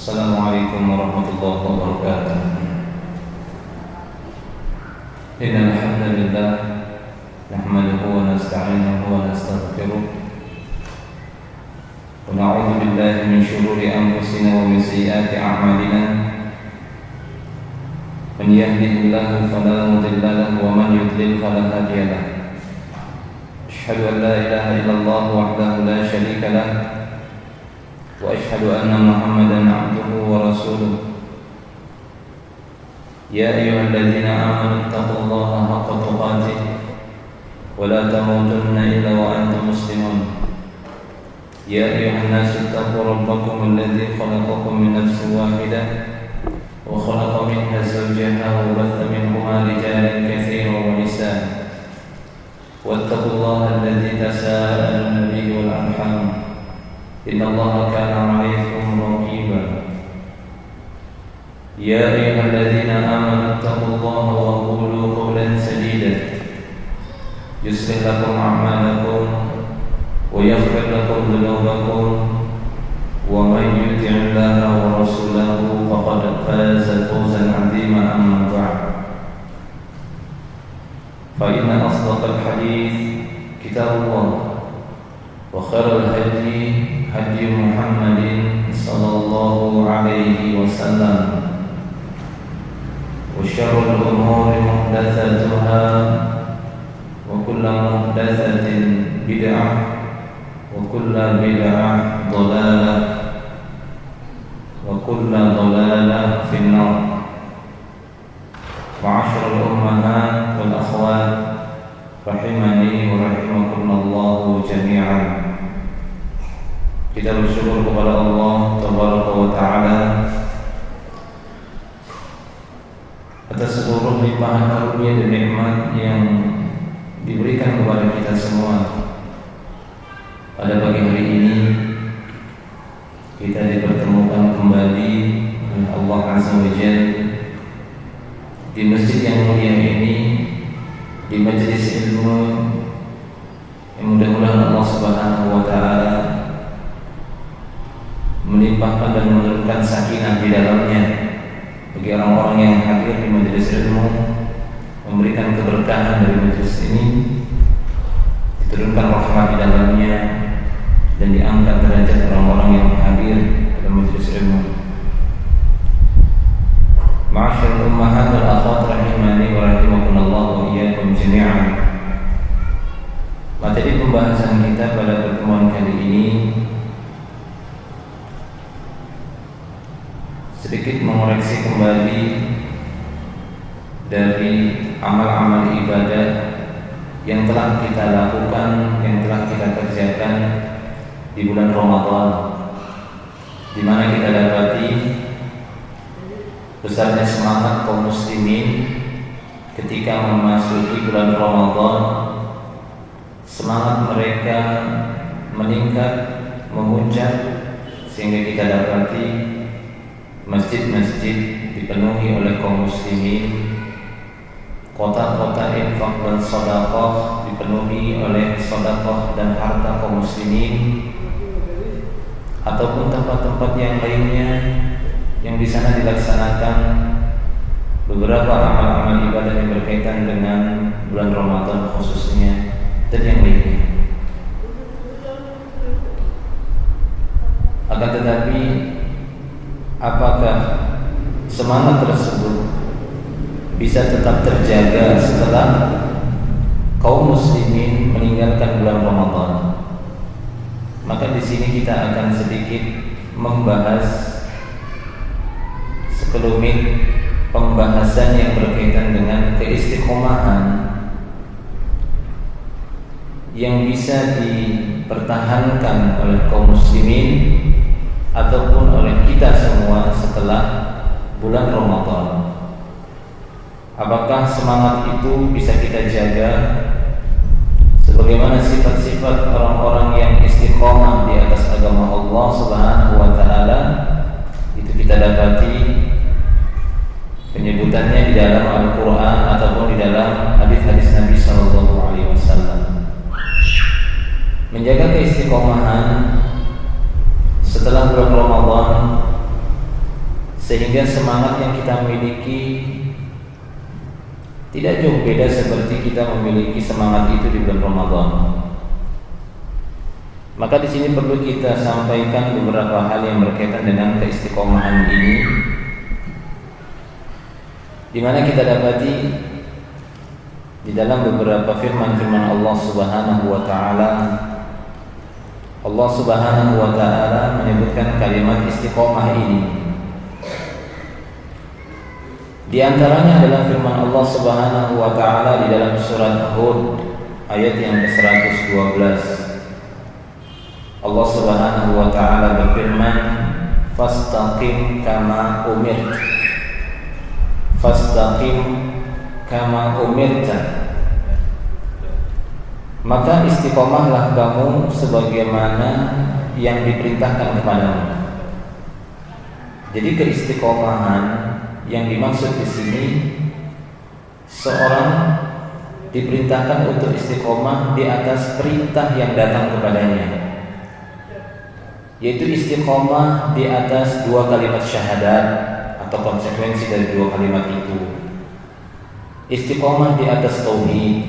Assalamualaikum warahmatullahi wabarakatuh. Innal hamdalillah nahmaduhu wa nasta'inuhu wa nastaghfiruh wa na'udzu billahi min shururi anfusina wa min sayyiati a'malina. Man yahdihillahu fala mudilla lahu wa man yudlil fala hadiya lahu. Asyhadu an la ilaha illallah wahdahu la syarika lahu wa asyhadu anna Muhammadan 'abduhu wa rasuluh. Ya ayyuhalladzina amanu taqullaha haqqa tuqatih wa la tamutunna illa wa antum muslimun. Ya ayyuhan nasu taqu rabbakum alladzi khalaqakum min nafsin wahidah wa khalaqa minha zawjaha wa batha minhuma rijalan katsiran wa nisaa. Wattaqullaha alladzi tasaaluna bihi wal arham. Innallaha kana 'alaykum raqiba. Ya ayyuhalladzina amanu taqullaha wa qulu qawlan sadida yuslih lakum a'malakum wa yaghfir lakum dhunubakum wa man yuti'illaha wa rasulahu faqad faza fawzan 'azima. Amma ba'd. Fa inna asdaqal hadits kitabullah wa khairal hadi hadi Muhammadin sallallahu alaihi wasallam wa syarrul umuri muhdatsatuha wa kullu muhdatsatin bid'ah wa kullu bid'ah dhalalah wa kullu dhalalah fin-nar. Ma'asyiral ummahat wal akhwat rahimani wa rahimakumullah jami'an. Kita bersyukur kepada Allah Tabaraka wa Ta'ala atas seluruh limpahan karunia dan nikmat yang diberikan kepada kita semua. Pada pagi hari ini kita dipertemukan kembali oleh Allah Azza wa Jalla di masjid yang mulia ini, di majelis ilmu yang mudah-mudahan Allah Subhanahu wa Ta'ala melimpahkan dan menurunkan sakinah di dalamnya bagi orang-orang yang hadir di majelis ilmu, memberikan keberkahan dari majelis ini, diturunkan rahmat di dalamnya dan diangkat derajat orang-orang yang hadir dalam majelis ilmu. Ma'asyiral ummahat wal akhwat rahimani wa rahimakumullah wa iyyakum jami'an. Materi pembahasan kita pada pertemuan kali ini sedikit mengoreksi kembali dari amal-amal ibadah yang telah kita lakukan, yang telah kita kerjakan di bulan Ramadan, di mana kita dapati besarnya semangat kaum muslimin ketika memasuki bulan Ramadan. Semangat mereka meningkat, memuncak, sehingga kita dapati masjid-masjid dipenuhi oleh kaum muslimin, kota-kota infak dan sedekah dipenuhi oleh sedekah dan harta kaum muslimin, ataupun tempat-tempat yang lainnya yang di sana dilaksanakan beberapa amal-amal ibadah yang berkaitan dengan bulan Ramadan khususnya dan yang lainnya. Akan tetapi apakah semangat tersebut bisa tetap terjaga setelah kaum muslimin meninggalkan bulan Ramadan? Maka di sini kita akan sedikit membahas sekelumit pembahasan yang berkaitan dengan keistiqomahan yang bisa dipertahankan oleh kaum muslimin ataupun oleh kita semua setelah bulan Ramadan. Apakah semangat itu bisa kita jaga sebagaimana sifat-sifat orang-orang yang istiqomah di atas agama Allah Subhanahu wa Ta'ala? Itu kita dapati penyebutannya di dalam Al-Quran ataupun di dalam hadis-hadis Nabi Sallallahu Alaihi Wasallam. Menjaga keistiqomahan setelah bulan Ramadan sehingga semangat yang kita miliki tidak jauh beda seperti kita memiliki semangat itu di bulan Ramadan. Maka di sini perlu kita sampaikan beberapa hal yang berkaitan dengan keistiqomahan ini, di mana kita dapati di dalam beberapa firman-firman Allah Subhanahu wa taala, Allah Subhanahu wa taala menyebutkan kalimat istiqomah ini. Di antaranya adalah firman Allah Subhanahu wa taala di dalam surat Hud ayat yang ke-112. Allah Subhanahu wa taala berfirman, "Fastaqim kama umirt." Fastaqim kama umirta. Maka istiqomahlah kamu sebagaimana yang diperintahkan kepadamu. Jadi keistiqomahan yang dimaksud di sini, seorang diperintahkan untuk istiqomah di atas perintah yang datang kepadanya, yaitu istiqomah di atas dua kalimat syahadat atau konsekuensi dari dua kalimat itu. Istiqomah di atas tauhid,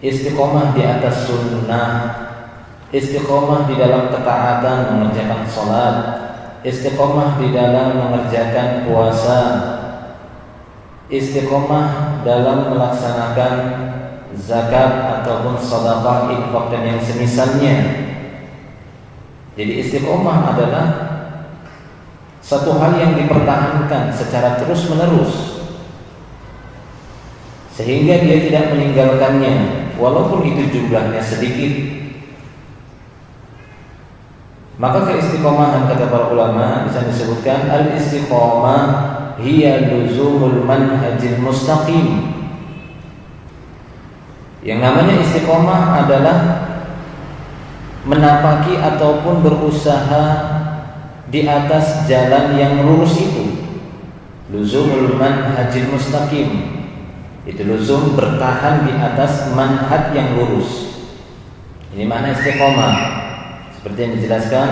istiqomah di atas sunnah, istiqomah di dalam ketaatan mengerjakan salat, istiqomah di dalam mengerjakan puasa, istiqomah dalam melaksanakan zakat ataupun sedekah, infak dan yang semisalnya. Jadi istiqomah adalah satu hal yang dipertahankan secara terus-menerus sehingga dia tidak meninggalkannya walaupun itu jumlahnya sedikit. Maka keistiqomahan, kata para ulama, bisa disebutkan al-istiqomah hiya luzumul manhajil mustaqim. Yang namanya istiqomah adalah menapaki ataupun berusaha di atas jalan yang lurus itu. Luzumul manhajil mustaqim, itu luzum bertahan di atas manhaj yang lurus. Ini makna istiqomah seperti yang dijelaskan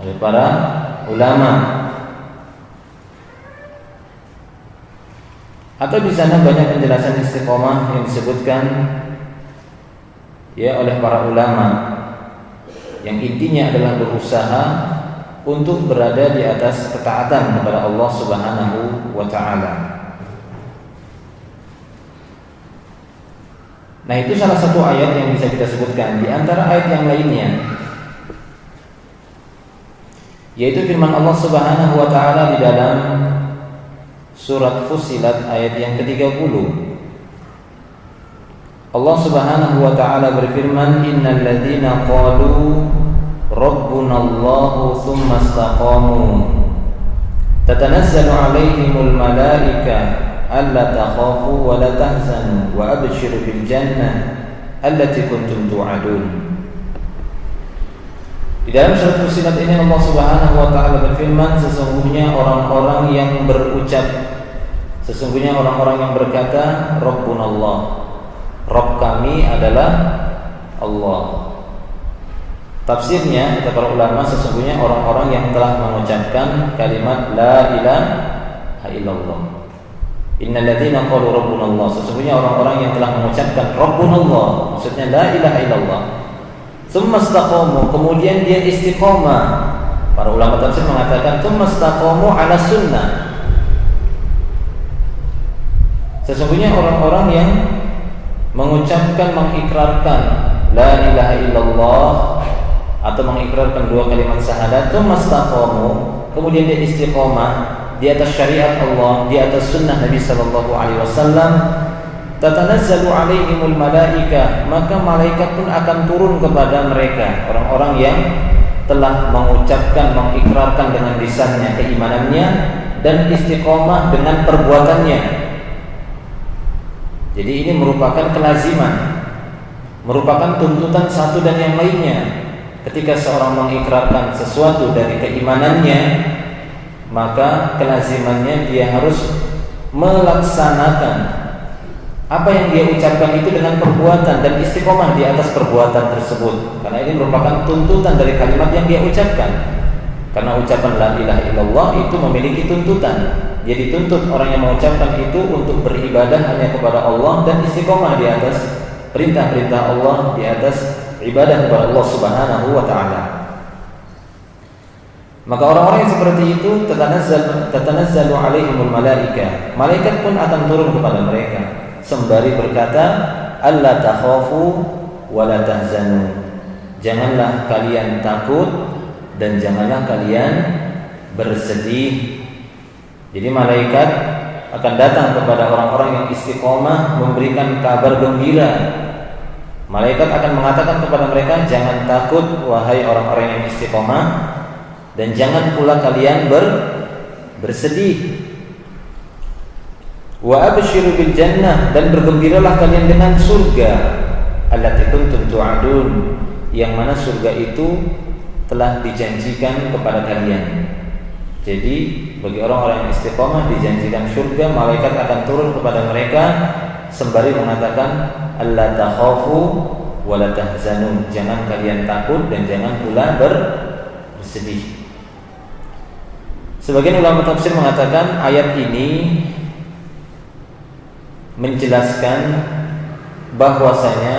oleh para ulama. Atau di sana banyak penjelasan istiqomah yang disebutkan ya oleh para ulama, yang intinya adalah berusaha untuk berada di atas ketaatan kepada Allah Subhanahu wa taala. Nah, itu salah satu ayat yang bisa kita sebutkan. Di antara ayat yang lainnya, yaitu firman Allah Subhanahu wa taala di dalam surat Fussilat ayat yang ke-30. Allah Subhanahu wa taala berfirman, "Innal ladzina qalu rabbunallahu tsumma istaqamu tatanazzalu 'alaihimul malaika alla takhafu wa la tahzanu wa abshiru bil jannah allati kuntum tu'adun." Di dalam surat Fussilat ini Allah Subhanahu wa taala berfirman, sesungguhnya orang-orang yang berucap, sesungguhnya orang-orang yang berkata Rabbunallah, Rabb kami adalah Allah. Tafsirnya kata para ulama, sesungguhnya orang-orang yang telah mengucapkan kalimat la ilaha illallah. Innal ladzina qalu rabbunallah, sesungguhnya orang-orang yang telah mengucapkan rabbunallah, maksudnya la ilaha illallah, tsumma istaqamu, kemudian dia istiqomah. Para ulama tafsir mengatakan tsumma istaqamu ala sunnah, sesungguhnya orang-orang yang mengucapkan, mengikrarkan la ilaha illallah atau mengikrarkan dua kalimat syahadat, tsumma istaqamu, kemudian dia istiqomah di atas syariat Allah, di atas sunnah Nabi sallallahu alaihi wasallam, tatanazzalu alaihimul malaika, maka malaikat pun akan turun kepada mereka, orang-orang yang telah mengucapkan, mengikrarkan dengan lisannya keimanannya dan istiqomah dengan perbuatannya. Jadi ini merupakan kelaziman, merupakan tuntutan satu dan yang lainnya. Ketika seorang mengikrarkan sesuatu dari keimanannya, maka kelazimannya dia harus melaksanakan apa yang dia ucapkan itu dengan perbuatan dan istiqomah di atas perbuatan tersebut, karena ini merupakan tuntutan dari kalimat yang dia ucapkan. Karena ucapan la ilaha illallah itu memiliki tuntutan. Dia dituntut orang yang mengucapkan itu untuk beribadah hanya kepada Allah dan istiqomah di atas perintah-perintah Allah, di atas ibadah kepada Allah Subhanahu wa taala. Maka orang-orang yang seperti itu tatanazzalu alaihimul malaika. Malaikat pun akan turun kepada mereka sembari berkata, alla takhafu wa la tahzanu. Janganlah kalian takut dan janganlah kalian bersedih. Jadi malaikat akan datang kepada orang-orang yang istiqomah memberikan kabar gembira. Malaikat akan mengatakan kepada mereka, jangan takut wahai orang-orang yang istiqomah, dan jangan pula kalian bersedih. Wa abshiru bil jannah, dan bergembiralah kalian dengan surga allati kuntum tu'adun, yang mana surga itu telah dijanjikan kepada kalian. Jadi bagi orang-orang yang istiqomah dijanjikan surga. Malaikat akan turun kepada mereka sembari mengatakan alla takhafu wa la tahzanun, jangan kalian takut dan jangan pula bersedih. Sebagian ulama tafsir mengatakan ayat ini menjelaskan bahwasanya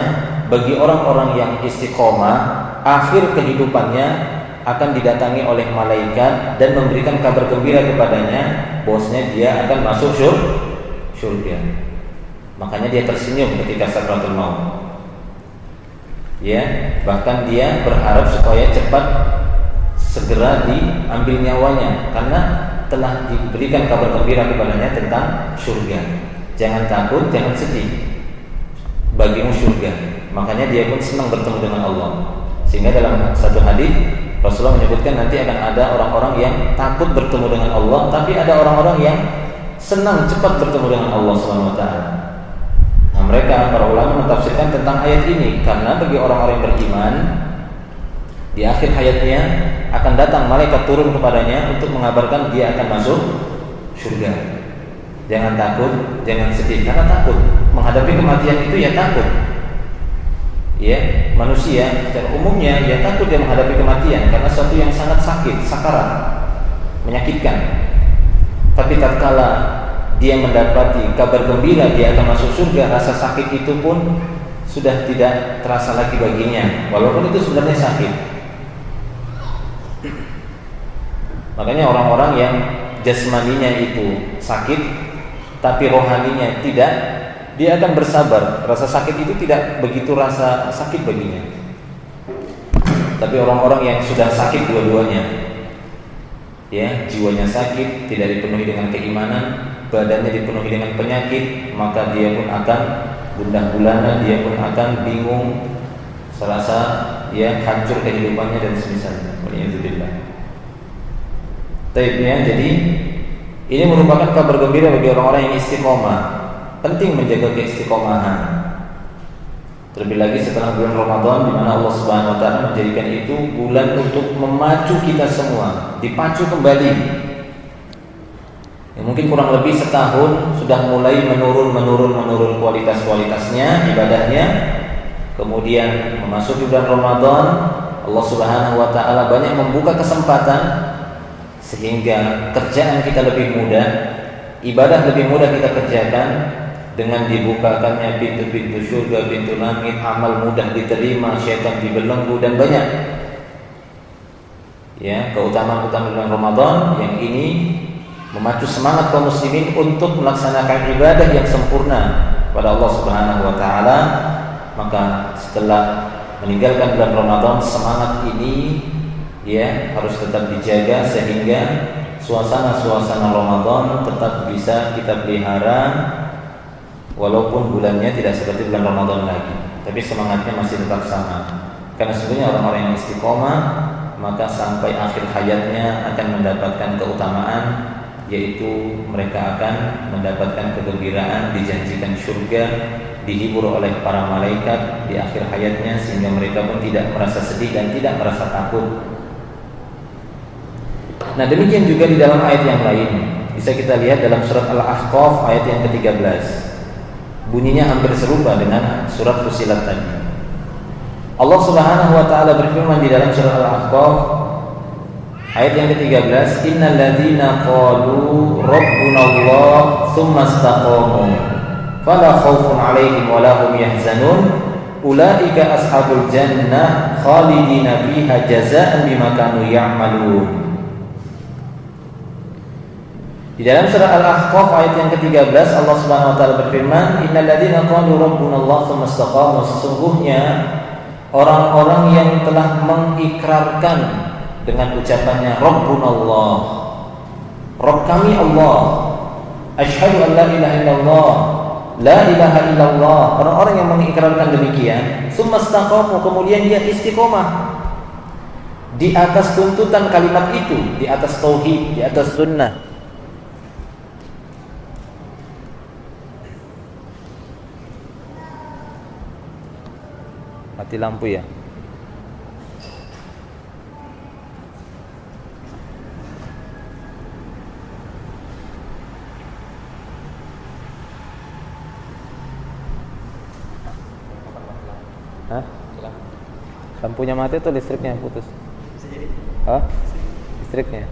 bagi orang-orang yang istiqomah, akhir kehidupannya akan didatangi oleh malaikat dan memberikan kabar gembira kepadanya bahwasanya dia akan masuk surga. Makanya dia tersenyum ketika sakratul maut. Ya, bahkan dia berharap supaya cepat segera diambil nyawanya karena telah diberikan kabar gembira kepadanya tentang surga. Jangan takut, jangan sedih, bagimu surga. Makanya dia pun senang bertemu dengan Allah. Sehingga dalam satu hadis Rasulullah menyebutkan nanti akan ada orang-orang yang takut bertemu dengan Allah, tapi ada orang-orang yang senang cepat bertemu dengan Allah Subhanahu wa taala. Nah, mereka para ulama mentafsirkan tentang ayat ini karena bagi orang-orang yang beriman di akhir hayatnya akan datang malaikat turun kepadanya untuk mengabarkan dia akan masuk surga. Jangan takut, jangan sedih, karena takut menghadapi kematian itu ya takut. Ya, manusia secara umumnya ya takut dia menghadapi kematian karena sesuatu yang sangat sakit, sakarat, menyakitkan. Tapi tatkala dia mendapati kabar gembira dia akan masuk surga, rasa sakit itu pun sudah tidak terasa lagi baginya, walaupun itu sebenarnya sakit. Makanya orang-orang yang jasmaninya itu sakit tapi rohaninya tidak, dia akan bersabar. Rasa sakit itu tidak begitu rasa sakit baginya. Tapi orang-orang yang sudah sakit dua-duanya, ya, jiwanya sakit, tidak dipenuhi dengan keimanan, badannya dipenuhi dengan penyakit, maka dia pun akan gundah gulana, dia pun akan bingung, serasa ya hancur kehidupannya dan semisalnya. Waliyadzubillah. Taibnya, jadi ini merupakan kabar gembira bagi orang-orang yang istiqomah. Penting menjaga keistiqomahan. Terlebih lagi setelah bulan Ramadan, di mana Allah Subhanahu wa taala menjadikan itu bulan untuk memacu kita semua, dipacu kembali. Ya, mungkin kurang lebih setahun sudah mulai menurun kualitasnya, ibadahnya. Kemudian memasuki bulan Ramadan, Allah Subhanahu wa taala banyak membuka kesempatan sehingga kerjaan kita lebih mudah, ibadah lebih mudah kita kerjakan. Dengan dibukakannya pintu-pintu surga, pintu langit, amal mudah diterima, syaitan dibelenggu, dan banyak ya keutamaan-keutamaan bulan Ramadan yang ini memacu semangat kaum muslimin untuk melaksanakan ibadah yang sempurna pada Allah Subhanahu wa taala. Maka setelah meninggalkan bulan Ramadan, semangat ini ya harus tetap dijaga sehingga suasana-suasana Ramadan tetap bisa kita pelihara. Walaupun bulannya tidak seperti bulan Ramadan lagi, tapi semangatnya masih tetap sama. Karena sebenarnya orang-orang yang istiqomah, maka sampai akhir hayatnya akan mendapatkan keutamaan, yaitu mereka akan mendapatkan kegembiraan, dijanjikan surga, dihibur oleh para malaikat di akhir hayatnya, sehingga mereka pun tidak merasa sedih dan tidak merasa takut. Nah, demikian juga di dalam ayat yang lain. Bisa kita lihat dalam surat Al-Ahqaf ayat yang ke-13. Bunyinya hampir serupa dengan surat Fussilat tadi. Allah Subhanahu wa taala berfirman di dalam surat Al-Ahqaf, Ayat yang ke-13, innal ladzina qalu rabbunallah tsumma istaqamu fala khaufun 'alaihim wa la hum yahzanun ulaika ashabul jannah khalidina fiha jazaa'an bima kanu ya'malun. Di dalam surah Al-Ahqaf ayat yang ke-13 Allah Subhanahu wa taala berfirman, innal ladzina qalu rabbunallah tsumma istaqamu, sesungguhnya orang-orang yang telah mengikrarkan dengan ucapannya Rabbunallah, Rabb kami Allah, asyhadu an la ilaha illallah, la ilaha illallah, orang-orang yang mengikrarkan demikian, tsumma istaqamu, kemudian dia istiqomah di atas tuntutan kalimat itu, di atas tauhid, di atas sunnah. Mati lampu ya. Hah? Lampunya mati atau listriknya yang putus? Hah? Listriknya.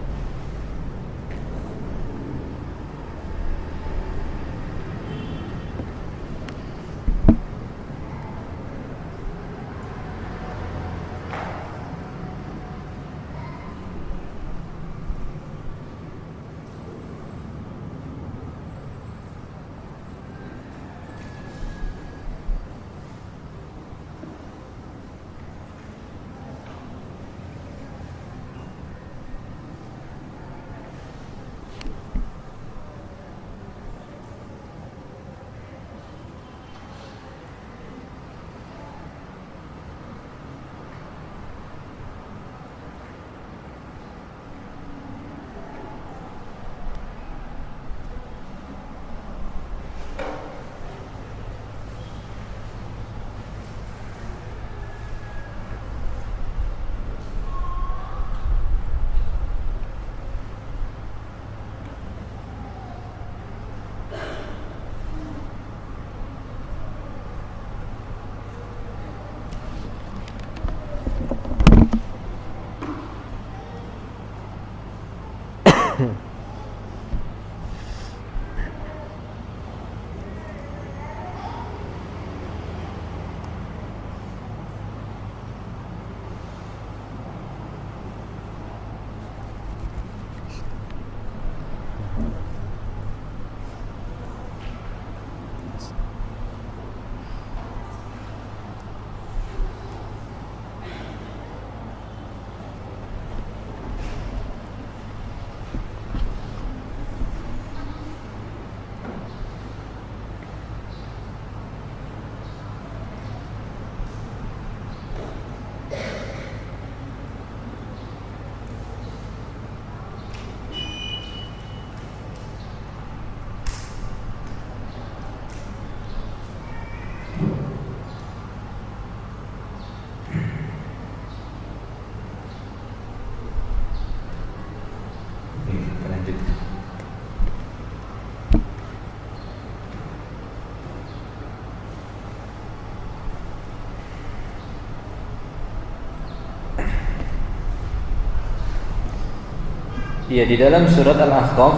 Iya, di dalam surat Al-Ahqaf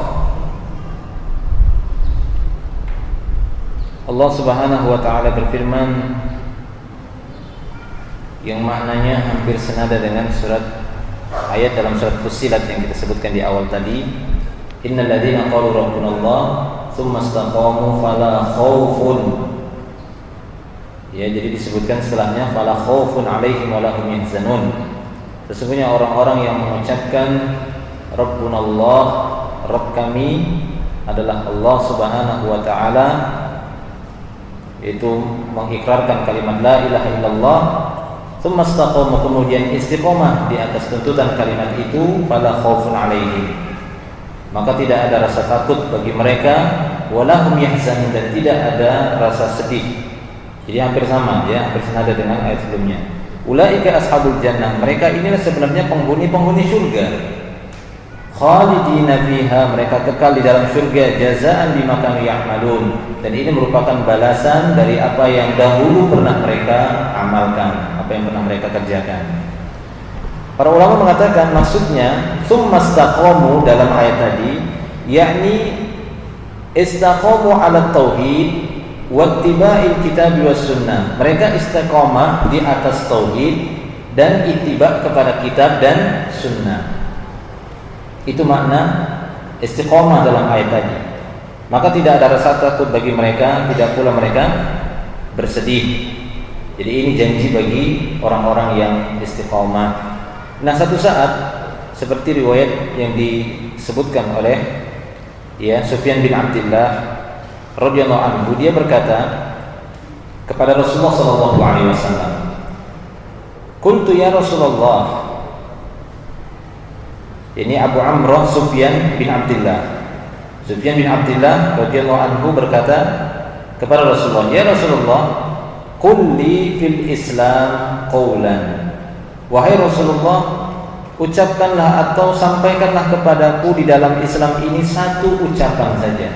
Allah Subhanahu wa taala berfirman yang maknanya hampir senada dengan surat ayat dalam surat Fussilat yang kita sebutkan di awal tadi, innal ladzina qalu rabbunallah tsumma istaqamu fala khaufun. Ya, jadi disebutkan setelahnya fala khaufun 'alaihim wa la hum yahzanun. Sesungguhnya orang-orang yang mengucapkan Rabbunallah, Rabb kami adalah Allah Subhanahu wa taala, yaitu mengikrarkan kalimat la ilaha illallah, tsumma istaqamu, kemudian istiqomah di atas tuntutan kalimat itu, fala khaufun 'alaihim, maka tidak ada rasa takut bagi mereka, wala hum yahzanun, dan tidak ada rasa sedih. Jadi hampir sama ya, hampir senada dengan ayat sebelumnya. Ulaika ashabul jannah, mereka inilah sebenarnya penghuni-penghuni surga. Khalidina fiha, mereka kekal di dalam surga, jazaan bima kanu ya'malun, dan ini merupakan balasan dari apa yang dahulu pernah mereka amalkan, apa yang pernah mereka kerjakan. Para ulama mengatakan maksudnya tsumastaqamu dalam ayat tadi yakni istaqamu ala tauhid wattiba'il kitab was sunnah. Mereka istiqamah di atas tauhid dan ittiba kepada kitab dan sunnah. Itu makna istiqamah dalam ayat tadi. Maka tidak ada rasa takut bagi mereka, tidak pula mereka bersedih. Jadi ini janji bagi orang-orang yang istiqamah. Nah, satu saat seperti riwayat yang disebutkan oleh Sufyan bin Abdullah radhiyallahu anhu, dia berkata kepada Rasulullah sallallahu alaihi wasallam, "Qultu ya Rasulullah." Ini Abu Amr Sufyan bin Abdullah. Sufyan bin Abdullah radhiyallahu anhu berkata kepada Rasulullah, "Ya Rasulullah, qul li fil Islam qawlan." Wahai Rasulullah, ucapkanlah atau sampaikanlah kepadaku di dalam Islam ini satu ucapan saja.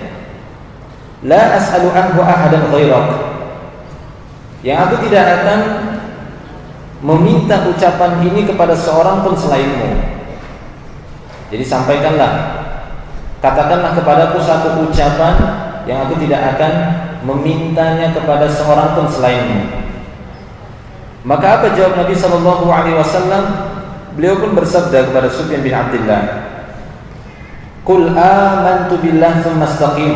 La as'alu anhu ahadan ghairak. Yang aku tidak akan meminta ucapan ini kepada seorang pun selainmu. Jadi sampaikanlah, katakanlah kepadaku satu ucapan yang aku tidak akan memintanya kepada seorang pun selainmu. Maka apa jawab Nabi sallallahu alaihi wasallam? Beliau pun bersabda kepada Sufyan bin Abdullah, "Qul amantu billah tsumma istaqim."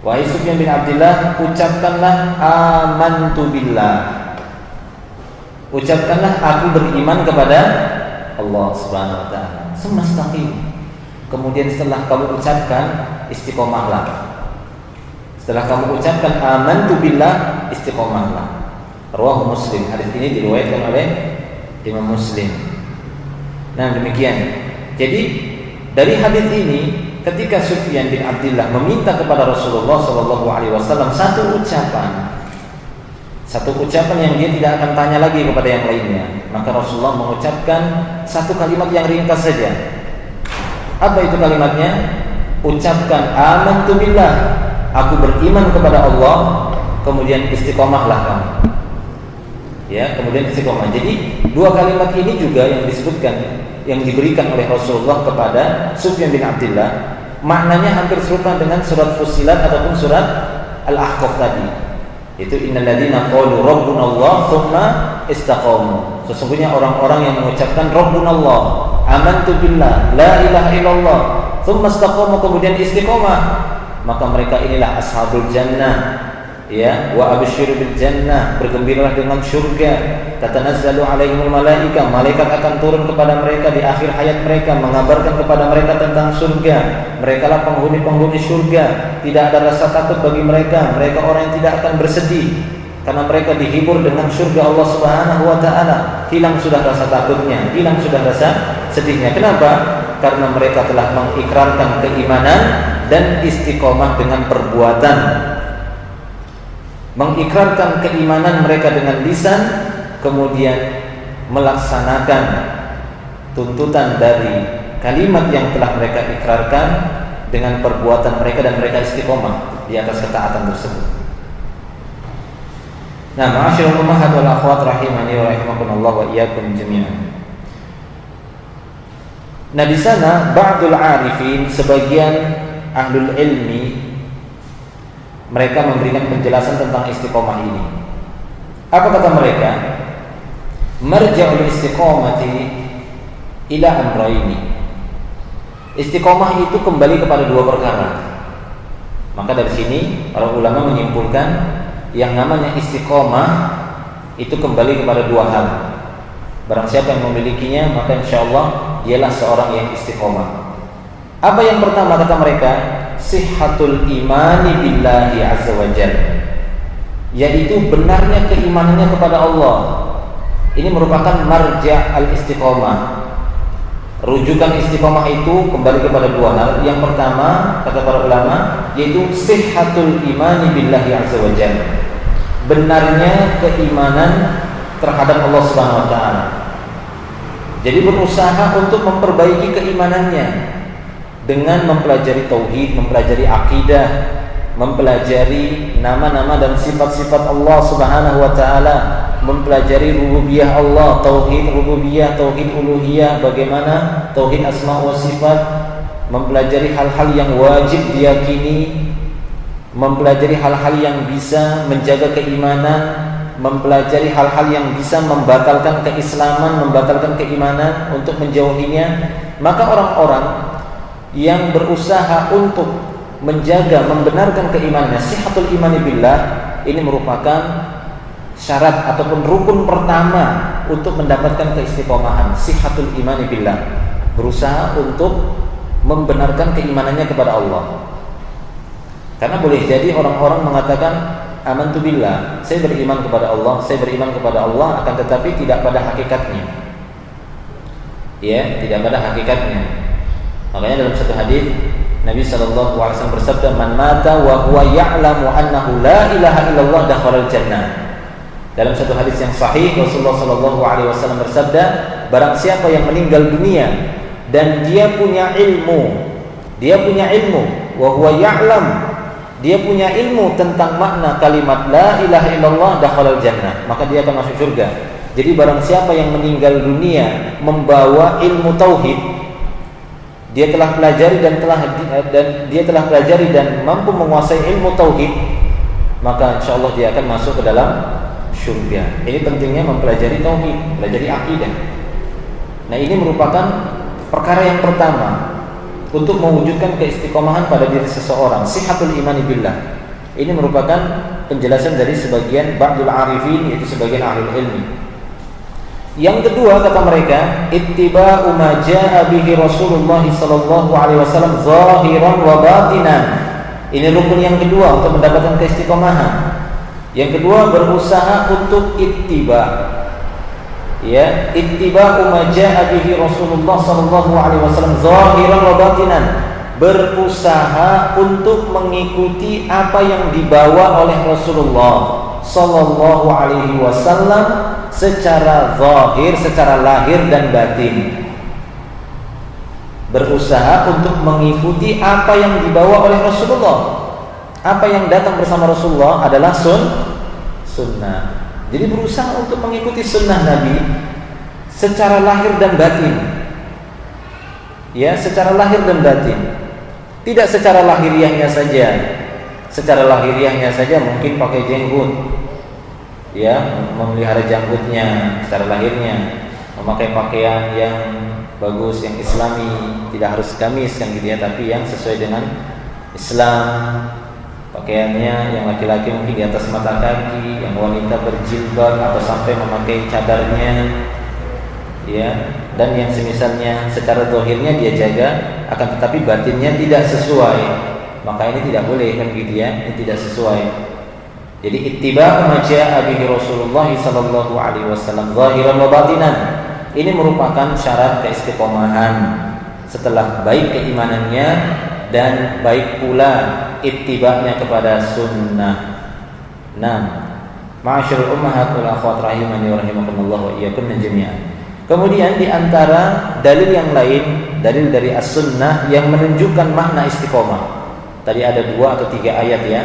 Wahai Sufyan bin Abdullah, ucapkanlah amantu billah. Ucapkanlah aku beriman kepada Allah Subhanahu wa taala. Tsumma istaqim. Kemudian setelah kamu ucapkan, istiqomahlah. Setelah kamu ucapkan amantu billah, istiqomahlah. Rawahu Muslim. Hadis ini diriwayatkan oleh Imam Muslim. Nah, demikian. Jadi dari hadis ini, ketika Sufyan bin Abdullah meminta kepada Rasulullah sallallahu alaihi wasallam satu ucapan yang dia tidak akan tanya lagi kepada yang lainnya, maka Rasulullah mengucapkan satu kalimat yang ringkas saja. Apa itu kalimatnya? Ucapkan amantu billah, aku beriman kepada Allah, kemudian istiqomahlah kamu. Kemudian istiqomah. Jadi dua kalimat ini juga yang disebutkan, yang diberikan oleh Rasulullah kepada Sufyan bin Abdullah, maknanya hampir serupa dengan surat Fussilat ataupun surat Al-Ahqaf tadi. Itu innal ladzina qalu rabbunallah tsumma istaqamu. Sesungguhnya orang-orang yang mengucapkan rabbunallah, amantu billah, la ilaha illallah, tsumma istaqamu, kemudian istiqomah, maka mereka inilah ashabul jannah. Wa absyiru bil jannah, bergembiralah dengan surga. Tatanazzalu alaihimul malaika, malaikat akan turun kepada mereka di akhir hayat mereka, mengabarkan kepada mereka tentang surga. Mereka lah penghuni-penghuni surga. Tidak ada rasa takut bagi mereka. Mereka orang yang tidak akan bersedih karena mereka dihibur dengan surga Allah Subhanahu wa taala. Hilang sudah rasa takutnya, hilang sudah rasa sedihnya. Kenapa? Karena mereka telah mengikrarkan keimanan dan istiqomah dengan perbuatan. Mengikrarkan keimanan mereka dengan lisan, kemudian melaksanakan tuntutan dari kalimat yang telah mereka ikrarkan dengan perbuatan mereka, dan mereka istiqomah di atas ketaatan tersebut. Nah, ma'asyiral ummahat wal akhwat rahimani wa rahimakumullah wa iyyakum jami'an. Nah, di sana ba'dul arifin, sebagian ahlul ilmi, mereka memberikan penjelasan tentang istiqomah ini. Apa kata mereka? Marja'ul istiqomati ila amrayni. Istiqomah itu kembali kepada dua perkara. Maka dari sini para ulama menyimpulkan yang namanya istiqomah itu kembali kepada dua hal. Barang siapa yang memilikinya, maka insyaallah ialah seorang yang istiqomah. Apa yang pertama kata mereka? Sihhatul imani billahi azza wa jalla, yaitu benarnya keimanannya kepada Allah. Ini merupakan marja' al-istiqomah. Rujukan istiqomah itu kembali kepada dua hal. Yang pertama kata para ulama yaitu sihhatul imani billahi azza wa jalla, benarnya keimanan terhadap Allah Subhanahu wa taala. Jadi berusaha untuk memperbaiki keimanannya dengan mempelajari tauhid, mempelajari akidah, mempelajari nama-nama dan sifat-sifat Allah Subhanahu wa taala, mempelajari rububiyah Allah, tauhid rububiyah, tauhid uluhiyah, bagaimana tauhid asma wa sifat, mempelajari hal-hal yang wajib diyakini, mempelajari hal-hal yang bisa menjaga keimanan, mempelajari hal-hal yang bisa membatalkan keislaman, membatalkan keimanan untuk menjauhinya. Maka orang-orang yang berusaha untuk menjaga, membenarkan keimanannya, sihatul imani billah, ini merupakan syarat ataupun rukun pertama untuk mendapatkan keistiqomahan. Sihatul imani billah, berusaha untuk membenarkan keimanannya kepada Allah. Karena boleh jadi orang-orang mengatakan amantu billah, saya beriman kepada Allah, saya beriman kepada Allah, akan tetapi tidak pada hakikatnya. Ya, tidak pada hakikatnya. Makanya dalam satu hadis Nabi SAW bersabda, "Man mata wa huwa ya'lamu annahu la ilaha illallah dakhala al-jannah." Dalam satu hadis yang sahih Rasulullah SAW bersabda, barang siapa yang meninggal dunia dan dia punya ilmu, wa huwa ya'lam, dia punya ilmu tentang makna kalimat la ilaha illallah dakhala al-jannah, maka dia akan masuk surga. Jadi barang siapa yang meninggal dunia membawa ilmu tauhid, dia telah pelajari dan mampu menguasai ilmu tauhid, maka insyaallah dia akan masuk ke dalam surga. Ini pentingnya mempelajari tauhid, pelajari akidah. Nah, ini merupakan perkara yang pertama untuk mewujudkan keistiqomahan pada diri seseorang, sihatul imani billah. Ini merupakan penjelasan dari sebagian ba'dul arifin, yaitu sebagian ahli ilmi. Yang kedua kata mereka, ittiba'u ma jaa'a bihi Rasulullah sallallahu alaihi wasallam zahiran wa batinan. Ini rukun yang kedua untuk mendapatkan keistiqomahan. Yang kedua, berusaha untuk ittiba. Ya, ittiba'u ma jaa'a bihi Rasulullah sallallahu alaihi wasallam zahiran wa batinan. Berusaha untuk mengikuti apa yang dibawa oleh Rasulullah sallallahu alaihi wasallam secara zahir, secara lahir dan batin. Berusaha untuk mengikuti apa yang dibawa oleh Rasulullah. Apa yang datang bersama Rasulullah adalah sunnah. Jadi berusaha untuk mengikuti sunnah Nabi secara lahir dan batin. Ya, secara lahir dan batin. Tidak secara lahiriahnya saja. Secara lahiriahnya saja mungkin pakai jenggot, ya, memelihara janggutnya secara lahirnya, memakai pakaian yang bagus, yang islami, tidak harus gamis kan gitu ya, tapi yang sesuai dengan Islam. Pakaiannya yang laki-laki mungkin di atas mata kaki, yang wanita berjilbab atau sampai memakai cadarnya, ya, dan yang semisalnya. Secara zahirnya dia jaga, akan tetapi batinnya tidak sesuai, maka ini tidak boleh kan gitu ya, ini tidak sesuai. Jadi ittiba'u ma jaa'a bihi Rasulullah sallallahu alaihi wasallam zahiran wa batinan. Ini merupakan syarat keistiqomahan. Setelah baik keimanannya dan baik pula ittiba'nya kepada sunnah. Nah, ma'asyiral ummahat wal akhwat rahimani wa rahimakumullah wa iyyakum jami'an. Kemudian di antara dalil yang lain, dalil dari as-sunnah yang menunjukkan makna istiqomah. Tadi ada 2 atau 3 ayat ya.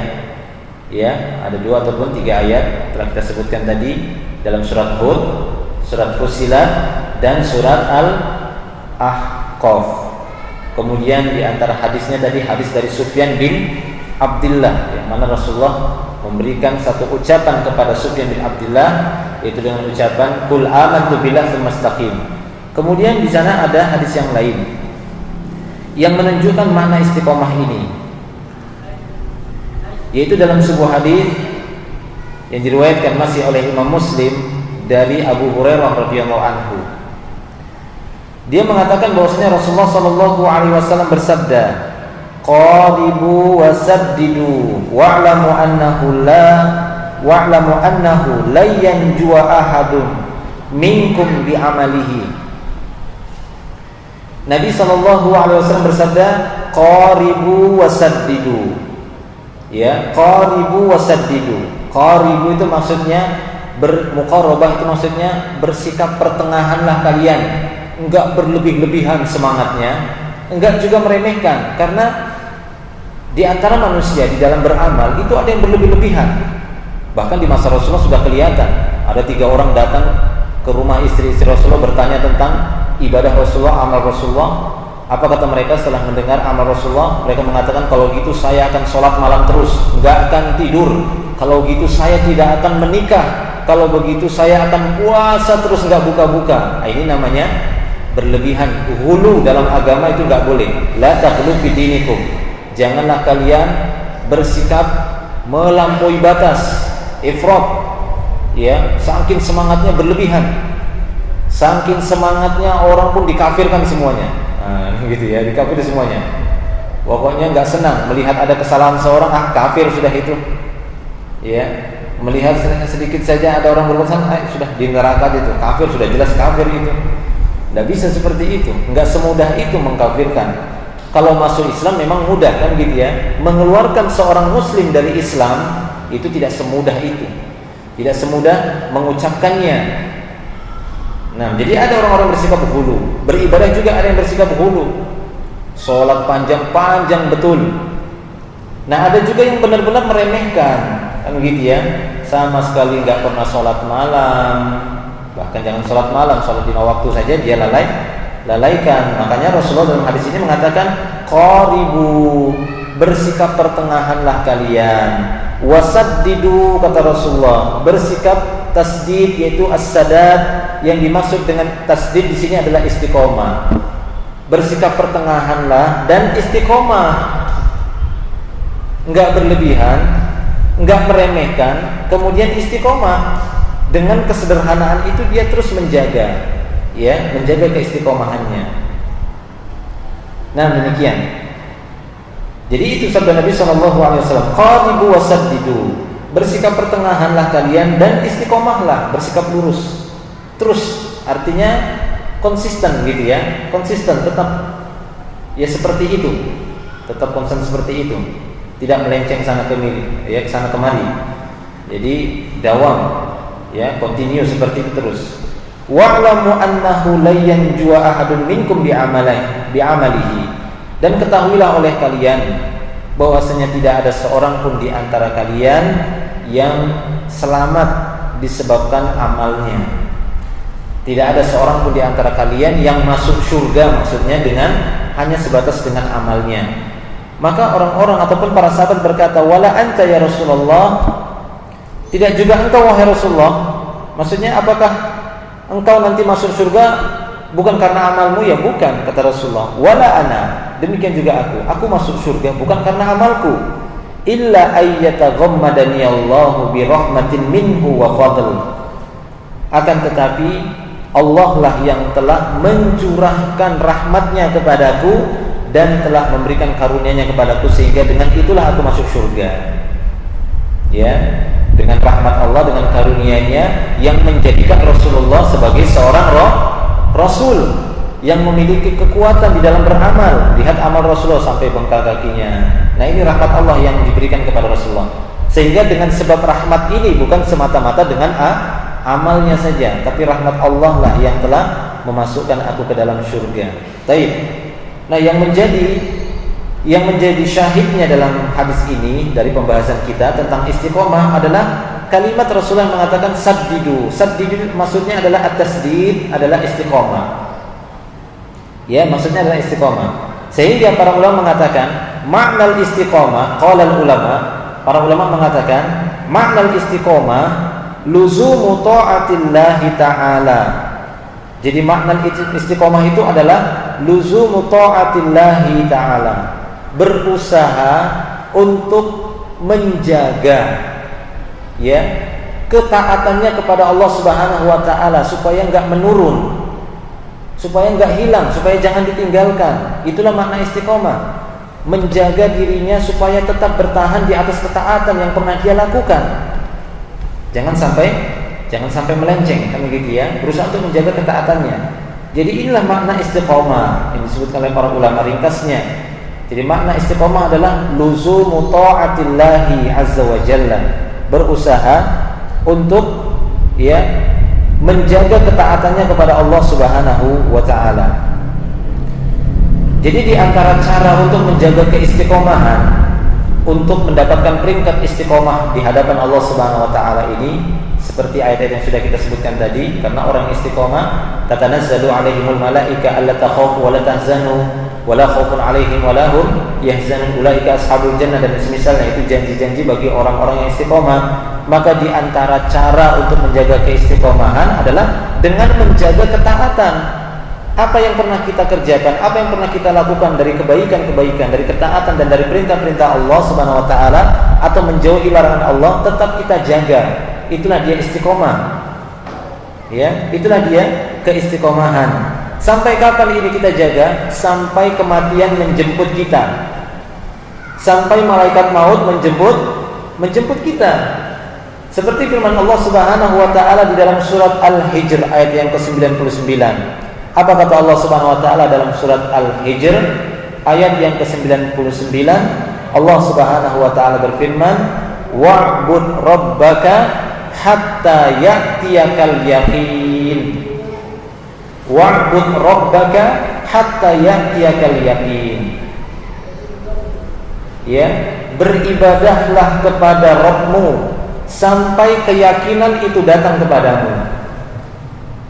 Ya, ada 2 ataupun 3 ayat telah kita sebutkan tadi dalam surat Hud, surat Fussilat dan surat Al-Ahqaf. Kemudian di antara hadisnya tadi hadis dari Sufyan bin Abdullah, yang mana Rasulullah memberikan satu ucapan kepada Sufyan bin Abdullah, yaitu dengan ucapan qul amantu billahi tsumma istaqim. Kemudian di sana ada hadis yang lain yang menunjukkan makna istiqomah ini, yaitu dalam sebuah hadis yang diriwayatkan masih oleh Imam Muslim dari Abu Hurairah radhiyallahu anhu. Dia mengatakan bahwasanya Rasulullah sallallahu alaihi wasallam bersabda, qadibu wasaddidu wa'lamu annahu la yanjua ahadun minkum bi'amalihi. Nabi sallallahu alaihi wasallam bersabda, qaribu wasaddidu. Ya, qaribu wasaddidu. Qaribu itu maksudnya muqarabah, itu maksudnya bersikap pertengahanlah kalian. Enggak berlebih-lebihan semangatnya, enggak juga meremehkan, karena di antara manusia di dalam beramal itu ada yang berlebih-lebihan. Bahkan di masa Rasulullah sudah kelihatan ada 3 orang datang ke rumah istri-istri Rasulullah bertanya tentang ibadah Rasulullah, amal Rasulullah. Apa kata mereka setelah mendengar amal Rasulullah? Mereka mengatakan, kalau gitu saya akan sholat malam terus, nggak akan tidur. Kalau gitu saya tidak akan menikah. Kalau begitu saya akan puasa terus, nggak buka-buka. Nah, ini namanya berlebihan. Hulu dalam agama itu nggak boleh. La taghlu fi dinikum. Janganlah kalian bersikap melampaui batas, ifrat. Ya, saking semangatnya berlebihan. Saking semangatnya orang pun dikafirkan semuanya. Nah, gitu ya, dikafir semuanya. Pokoknya nggak senang melihat ada kesalahan seorang, kafir sudah itu. Ya, melihat sedikit saja ada orang berbuat salah, sudah di neraka itu, kafir, sudah jelas kafir itu. Nggak bisa seperti itu, nggak semudah itu mengkafirkan. Kalau masuk Islam memang mudah kan gitu ya. Mengeluarkan seorang muslim dari Islam itu tidak semudah itu. Tidak semudah mengucapkannya. Nah, jadi ada orang-orang bersikap hulu. Beribadah juga ada yang bersikap hulu. Sholat panjang-panjang betul. Nah, ada juga yang benar-benar meremehkan, kan gitu ya. Sama sekali nggak pernah sholat malam. Bahkan jangan sholat malam, sholat 5 waktu saja dia lalaikan. Makanya Rasulullah dalam hadis ini mengatakan, qaribu, bersikap pertengahanlah kalian. Wasaddidu, kata Rasulullah, bersikap tasdid, yaitu as-sadad. Yang dimaksud dengan tasdid di sini adalah istiqomah. Bersikap pertengahanlah dan istiqomah. Enggak berlebihan, enggak meremehkan, kemudian istiqomah. Dengan kesederhanaan itu dia terus menjaga, ya, menjaga keistiqomahannya. Nah, demikian. Jadi itu sabda Nabi SAW, qaribu wasaddidu, bersikap pertengahanlah kalian dan istiqomahlah, bersikap lurus. Terus artinya konsisten gitu ya, konsisten tetap ya seperti itu, tetap konsisten seperti itu, tidak melenceng sana kemari, ya sana kemari. Jadi dawam, ya continue seperti itu terus. Wa'lamu annahu la yanjua ahadun minkum bi'amalihi, dan ketahuilah oleh kalian bahwasanya tidak ada seorang pun di antara kalian yang selamat disebabkan amalnya. Tidak ada seorang pun di antara kalian yang masuk surga, maksudnya dengan hanya sebatas dengan amalnya. Maka orang-orang ataupun para sahabat berkata, wala anta ya Rasulullah, tidak juga engkau wahai Rasulullah. Maksudnya apakah engkau nanti masuk surga bukan karena amalmu? Ya bukan, kata Rasulullah. Wala ana, demikian juga aku masuk surga bukan karena amalku. Illa ayyataghammadani Allahu bi rahmatin minhu wa fadl. Akan tetapi Allah lah yang telah mencurahkan rahmatnya kepadaku dan telah memberikan karunia-Nya kepadaku, sehingga dengan itulah aku masuk surga. Ya, dengan rahmat Allah, dengan karunia-Nya yang menjadikan Rasulullah sebagai seorang rasul yang memiliki kekuatan di dalam beramal. Lihat amal Rasulullah sampai bengkak kakinya. Nah, ini rahmat Allah yang diberikan kepada Rasulullah. Sehingga dengan sebab rahmat ini bukan semata-mata dengan amalnya saja, tapi rahmat Allah lah yang telah memasukkan aku ke dalam surga. Baik. Nah, yang menjadi syahidnya dalam hadis ini dari pembahasan kita tentang istiqomah adalah kalimat Rasulullah yang mengatakan saddidu. Saddidu maksudnya adalah at-tasdid, adalah istiqomah. Ya, maksudnya adalah istiqomah. Sehingga para ulama mengatakan makna istiqomah, qala ulama, para ulama mengatakan makna istiqomah luzumu ta'atillahi ta'ala. Jadi makna istiqomah itu adalah luzumu ta'atillahi ta'ala, berusaha untuk menjaga ya ketaatannya kepada Allah Subhanahu wa taala supaya enggak menurun, supaya enggak hilang, supaya jangan ditinggalkan. Itulah makna istiqomah. Menjaga dirinya supaya tetap bertahan di atas ketaatan yang pernah dia lakukan. Jangan sampai melenceng, kan begitu ya. Berusaha untuk menjaga ketaatannya. Jadi inilah makna istiqomah yang disebutkan oleh para ulama ringkasnya. Jadi makna istiqomah adalah luzumu ta'atillahi azza wa jalla, berusaha untuk ya menjaga ketaatannya kepada Allah Subhanahu wa taala. Jadi di antara cara untuk menjaga keistiqomahan, untuk mendapatkan peringkat istiqomah di hadapan Allah Subhanahu wa taala ini, seperti ayat-ayat yang sudah kita sebutkan tadi, karena orang istiqomah tatanazzalu alaihimul malaika alla takhafu wa la tahzanu wa la khaufun alaihim wa la hum yahzanun ulaika ashabul jannah, dan semisalnya itu janji-janji bagi orang-orang yang istiqomah. Maka di antara cara untuk menjaga keistiqomahan adalah dengan menjaga ketaatan. Apa yang pernah kita kerjakan, apa yang pernah kita lakukan dari kebaikan-kebaikan, dari ketaatan dan dari perintah-perintah Allah Subhanahu wa taala, atau menjauhi larangan Allah, tetap kita jaga. Itulah dia istiqomah. Ya, itulah dia keistiqomahan. Sampai kapan ini kita jaga? Sampai kematian menjemput kita. Sampai malaikat maut menjemput kita. Seperti firman Allah Subhanahu wa taala di dalam surat Al-Hijr ayat yang ke-99. Apa kata Allah Subhanahu wa taala dalam surat Al-Hijr ayat yang ke-99? Allah Subhanahu wa taala berfirman, "Wa'bud rabbaka hatta ya'tiyakal yaqin." Wa'bud rabbaka hatta ya'tiyakal yaqin. Ya, beribadahlah kepada Rabbmu sampai keyakinan itu datang kepadamu.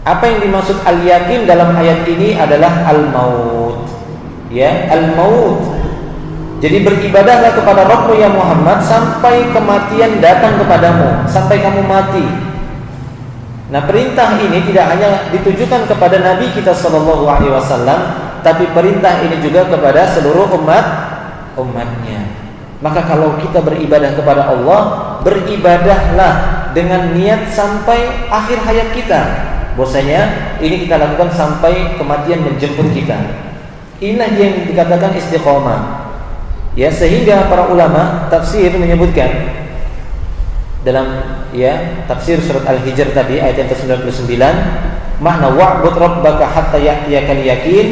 Apa yang dimaksud al-yakin dalam ayat ini adalah al-maut. Ya, al-maut. Jadi beribadahlah kepada Rabbmu ya Muhammad sampai kematian datang kepadamu, sampai kamu mati. Nah, perintah ini tidak hanya ditujukan kepada Nabi kita sallallahu alaihi wasallam, tapi perintah ini juga kepada seluruh umatnya. Maka kalau kita beribadah kepada Allah, beribadahlah dengan niat sampai akhir hayat kita. Bahwasanya ini kita lakukan sampai kematian menjemput kita. Inilah yang dikatakan istiqomah. Ya, sehingga para ulama tafsir menyebutkan dalam tafsir surat Al-Hijr tadi ayat yang ke-99, makna wa'bud rabbaka hatta ya'tiyakal yaqin,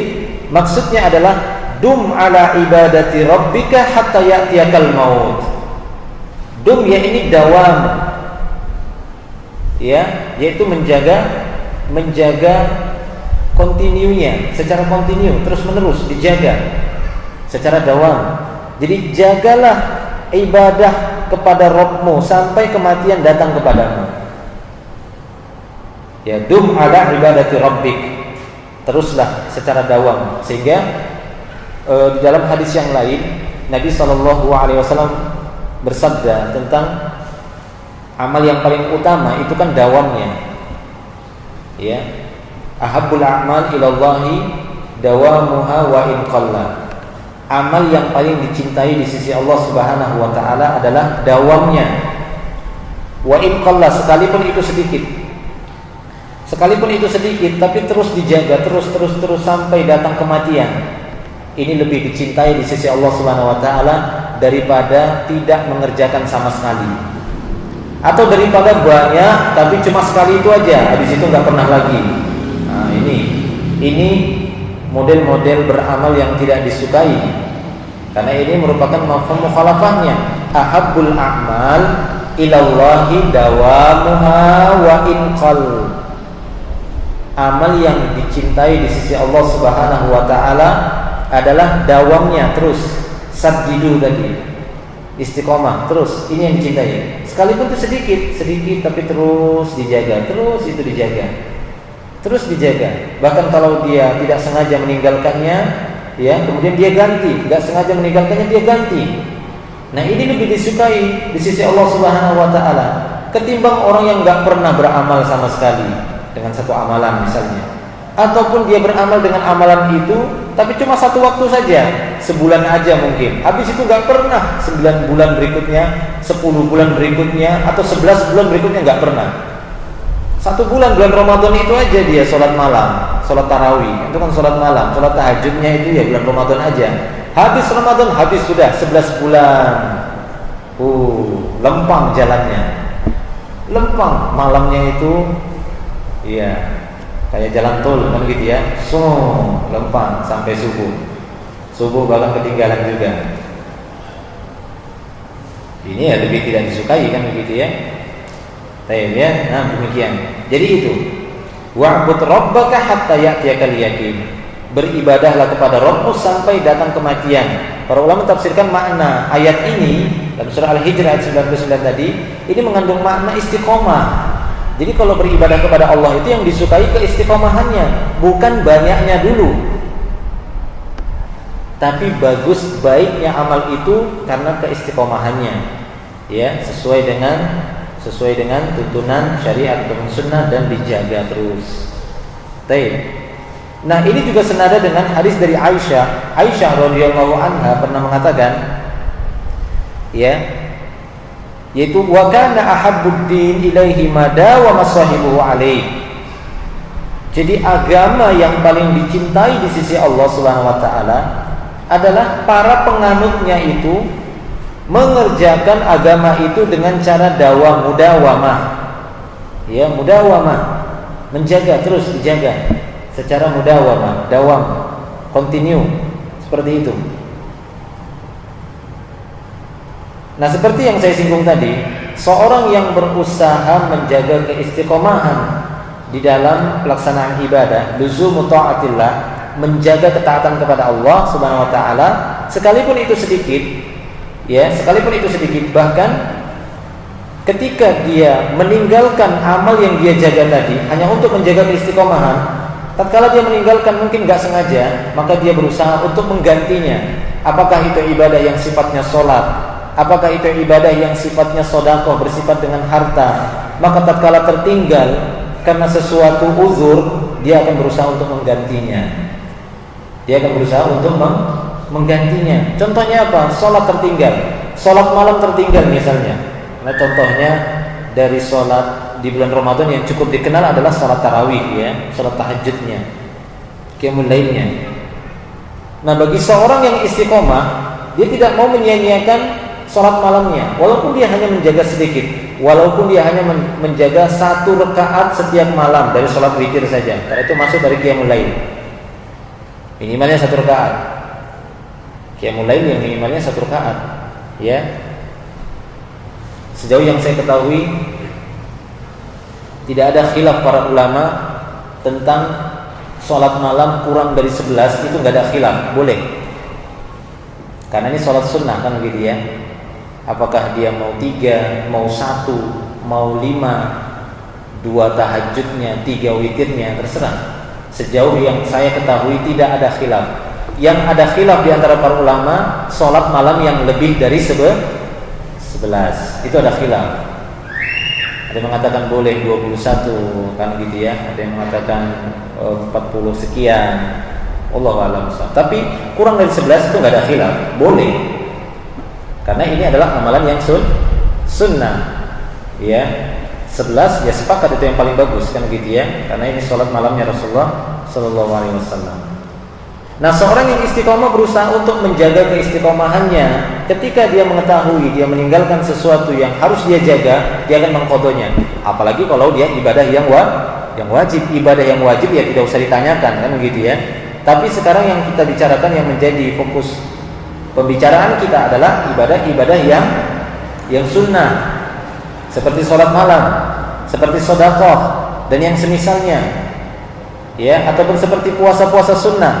maksudnya adalah dum ala ibadati rabbika hatta ya'tiyakal maut. Dum ya ini dawam. Ya, yaitu menjaga kontinunya, secara kontinu, terus menerus dijaga secara dawam. Jadi jagalah ibadah kepada Rabbmu sampai kematian datang kepadamu. Ya, dum ala ibadati rabbik, teruslah secara dawam. Sehingga di dalam hadis yang lain Nabi SAW bersabda tentang amal yang paling utama itu kan dawamnya. Ya, ahabbul a'mal ilallahi dawamuha wa in qalla. Amal yang paling dicintai di sisi Allah Subhanahu wa taala adalah dawamnya. Wa in qalla, sekalipun itu sedikit. Sekalipun itu sedikit tapi terus dijaga, terus sampai datang kematian. Ini lebih dicintai di sisi Allah Subhanahu wa taala daripada tidak mengerjakan sama sekali. Atau daripada banyak tapi cuma sekali itu aja, habis itu nggak pernah lagi. Nah, ini model-model beramal yang tidak disukai. Karena ini merupakan mafhum mukhalafahnya. Ahabbul a'mal ilallahi dawamuha wa in qall. Amal yang dicintai di sisi Allah Subhanahu wa taala adalah dawamnya, terus saddidu tadi. Istiqomah, terus ini yang dicintai. Sekalipun itu sedikit tapi terus dijaga, terus itu dijaga. Terus dijaga. Bahkan kalau dia tidak sengaja meninggalkannya, ya, kemudian dia ganti, enggak sengaja meninggalkannya dia ganti. Nah, ini lebih disukai di sisi Allah Subhanahu wa taala ketimbang orang yang enggak pernah beramal sama sekali dengan satu amalan misalnya. Ataupun dia beramal dengan amalan itu tapi cuma satu waktu saja, sebulan aja mungkin. Habis itu enggak pernah, 9 bulan berikutnya, 10 bulan berikutnya, atau 11 bulan berikutnya enggak pernah. 1 bulan Ramadan itu aja dia sholat malam, sholat tarawih, itu kan sholat malam, sholat tahajudnya itu ya bulan Ramadan aja. Habis Ramadan, habis sudah 11 bulan. Lempang jalannya, lempang malamnya itu, iya, kayak jalan tol kan gitu ya, lempang sampai subuh bahkan ketinggalan juga. Ini ya lebih tidak disukai kan begitu ya. Baik ya, nah demikian. Jadi itu, wa'bud rabbaka hatta ya'tiyakal yaqin. Beribadahlah kepada Rabbmu sampai datang kematian. Para ulama tafsirkan makna ayat ini dalam surah Al-Hijr ayat 99 tadi, ini mengandung makna istiqomah. Jadi kalau beribadah kepada Allah itu yang disukai keistiqomahannya, bukan banyaknya dulu. Tapi bagus baiknya amal itu karena keistiqomahannya, ya, sesuai dengan tuntunan syariat atau sunnah dan dijaga terus. Baik. Nah, ini juga senada dengan hadis dari Aisyah. Aisyah radhiyallahu anha pernah mengatakan, ya, yaitu wa kana ahabbuddin ilaihi mada wa masahibuhu alaihi. Jadi agama yang paling dicintai di sisi Allah Subhanahu wa taala adalah para penganutnya itu mengerjakan agama itu dengan cara mudawamah. Ya, mudawamah, menjaga terus, dijaga secara mudawamah, dawam, continue, seperti itu. Nah, seperti yang saya singgung tadi, seorang yang berusaha menjaga keistiqomahan di dalam pelaksanaan ibadah, luzumu ta'atillah, menjaga ketaatan kepada Allah Subhanahu wa taala, sekalipun itu sedikit, ya, sekalipun itu sedikit, bahkan ketika dia meninggalkan amal yang dia jaga tadi hanya untuk menjaga keistiqomahan, tatkala dia meninggalkan mungkin enggak sengaja, maka dia berusaha untuk menggantinya. Apakah itu ibadah yang sifatnya sholat, apakah itu ibadah yang sifatnya sedekah, bersifat dengan harta, maka tatkala tertinggal karena sesuatu uzur, dia akan berusaha untuk menggantinya. Dia akan berusaha untuk menggantinya. Contohnya apa? Sholat tertinggal, sholat malam tertinggal misalnya. Nah, contohnya dari sholat di bulan Ramadan yang cukup dikenal adalah sholat tarawih, ya, sholat tahajudnya, qiyamul lailnya. Nah, bagi seorang yang istiqomah, dia tidak mau menyia-nyiakan sholat malamnya, walaupun dia hanya menjaga sedikit, walaupun dia hanya menjaga 1 rakaat setiap malam dari sholat witir saja, karena itu masuk dari qiyamul lail. Minimalnya 1 rakaat. Qiyamul lail yang minimalnya 1 rakaat, ya. Sejauh yang saya ketahui, tidak ada khilaf para ulama tentang sholat malam kurang dari 11, itu nggak ada khilaf, boleh. Karena ini sholat sunnah kan begitu, ya. Apakah dia mau 3, mau 1, mau 5, 2 tahajudnya, 3 witirnya, terserah. Sejauh yang saya ketahui tidak ada khilaf. Yang ada khilaf di antara para ulama, sholat malam yang lebih dari 11, itu ada khilaf. Ada yang mengatakan boleh 21 kan gitu, ya. Ada yang mengatakan 40 sekian. Allahu a'lam. Tapi kurang dari 11 itu nggak ada khilaf, boleh. Karena ini adalah amalan yang sunnah, ya. 11 ya sepakat itu yang paling bagus kan gitu, ya. Karena ini sholat malamnya Rasulullah Sallallahu Alaihi Wasallam. Nah, seorang yang istiqomah berusaha untuk menjaga keistiqomahannya. Ketika dia mengetahui dia meninggalkan sesuatu yang harus dia jaga, dia akan mengqadhonya. Apalagi kalau dia ibadah yang wajib. Ibadah yang wajib ya tidak usah ditanyakan kan begitu, ya. Tapi sekarang yang kita bicarakan, yang menjadi fokus pembicaraan kita adalah ibadah-ibadah yang sunnah, seperti sholat malam, seperti sedekah dan yang semisalnya, ya, ataupun seperti puasa-puasa sunnah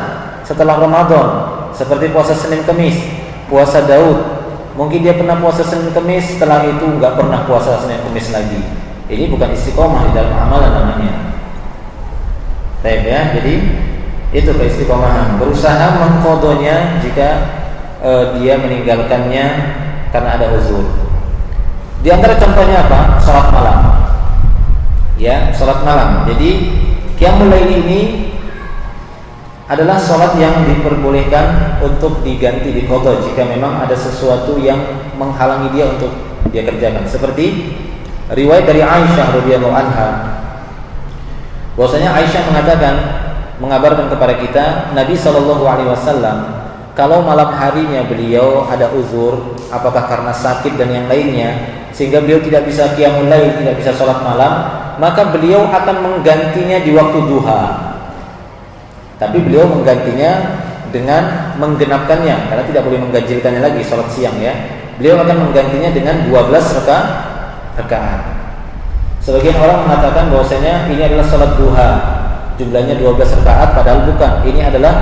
setelah Ramadan, seperti puasa Senin Kemis, puasa Daud. Mungkin dia pernah puasa Senin Kemis, setelah itu nggak pernah puasa Senin Kemis lagi. Ini bukan istiqomah di dalam amalan namanya. Baik, ya. Jadi itu keistiqomahan, berusaha mengqadhonya jika dia meninggalkannya karena ada uzur. Di antara contohnya apa? Salat malam. Ya, salat malam. Jadi qiyamul lail ini adalah salat yang diperbolehkan untuk diganti, diqadha jika memang ada sesuatu yang menghalangi dia untuk dia kerjakan. Seperti riwayat dari Aisyah radhiyallahu anha. Bahwasanya Aisyah mengabarkan kepada kita, Nabi sallallahu alaihi wasallam kalau malam harinya beliau ada uzur, apakah karena sakit dan yang lainnya, sehingga beliau tidak bisa qiyamul lail, tidak bisa sholat malam, maka beliau akan menggantinya di waktu duha. Tapi beliau menggantinya dengan menggenapkannya, karena tidak boleh mengganjilkannya lagi sholat siang, ya. Beliau akan menggantinya dengan 12 rakaat. Sebagian orang mengatakan bahwasanya ini adalah sholat duha, jumlahnya 12 rakaat, padahal bukan. Ini adalah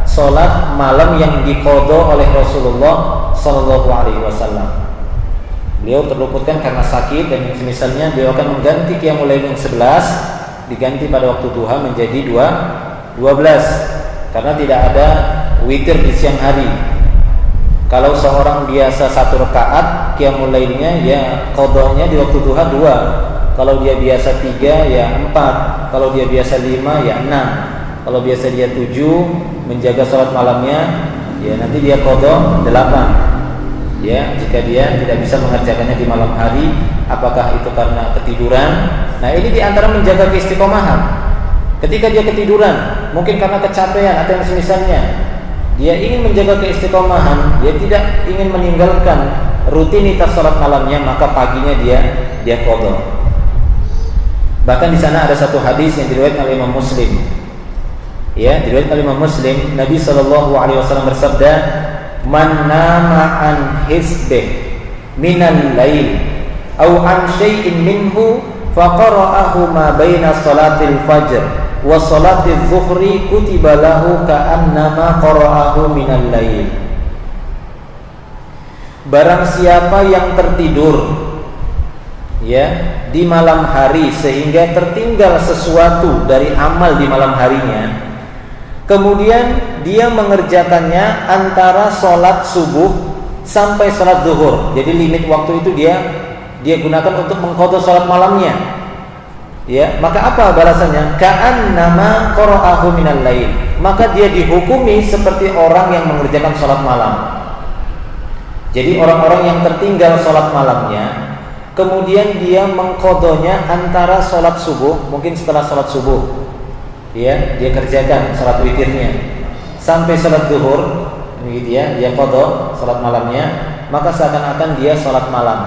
sholat malam yang diqadha oleh Rasulullah Sallallahu Alaihi Wasallam. beliau terluputkan karena sakit dan semisalnya, beliau akan mengganti qiyamul lail yang 11 diganti pada waktu duha menjadi 12 karena tidak ada witir di siang hari. Kalau seorang biasa 1 rakaat qiyamul lailnya, ya qadanya di waktu duha 2. Kalau dia biasa 3 ya 4. Kalau dia biasa 5 ya 6. Kalau biasa dia 7 menjaga salat malamnya, ya nanti dia qada 8. Ya, jika dia tidak bisa mengerjakannya di malam hari, apakah itu karena ketiduran? Nah, ini diantara menjaga keistiqomahan. Ketika dia ketiduran, mungkin karena kecapean atau yang semisalnya, dia ingin menjaga keistiqomahan, dia tidak ingin meninggalkan rutinitas salat malamnya, maka paginya dia qada. Bahkan di sana ada satu hadis yang diriwayatkan oleh Imam Muslim. Ya, diriwayatkan oleh Imam Muslim, Nabi SAW bersabda, "Man nama an hisbih minal lail aw an syai'in minhu faqara'ahu ma baina salatil fajr wa salatil zuhri kutiba lahu ka'annama qara'ahu minal lail." Barang siapa yang tertidur, ya, di malam hari sehingga tertinggal sesuatu dari amal di malam harinya, kemudian dia mengerjakannya antara sholat subuh sampai sholat zuhur. Jadi limit waktu itu dia gunakan untuk mengqadha sholat malamnya. Ya, maka apa balasannya? Ka'annama qara'ahu minal lail. Maka dia dihukumi seperti orang yang mengerjakan sholat malam. Jadi orang-orang yang tertinggal sholat malamnya, kemudian dia mengqadhanya antara sholat subuh, mungkin setelah sholat subuh, ya, dia kerjakan sholat witirnya sampai sholat zuhur, begitu ya, dia qadha sholat malamnya, maka seakan-akan dia sholat malam,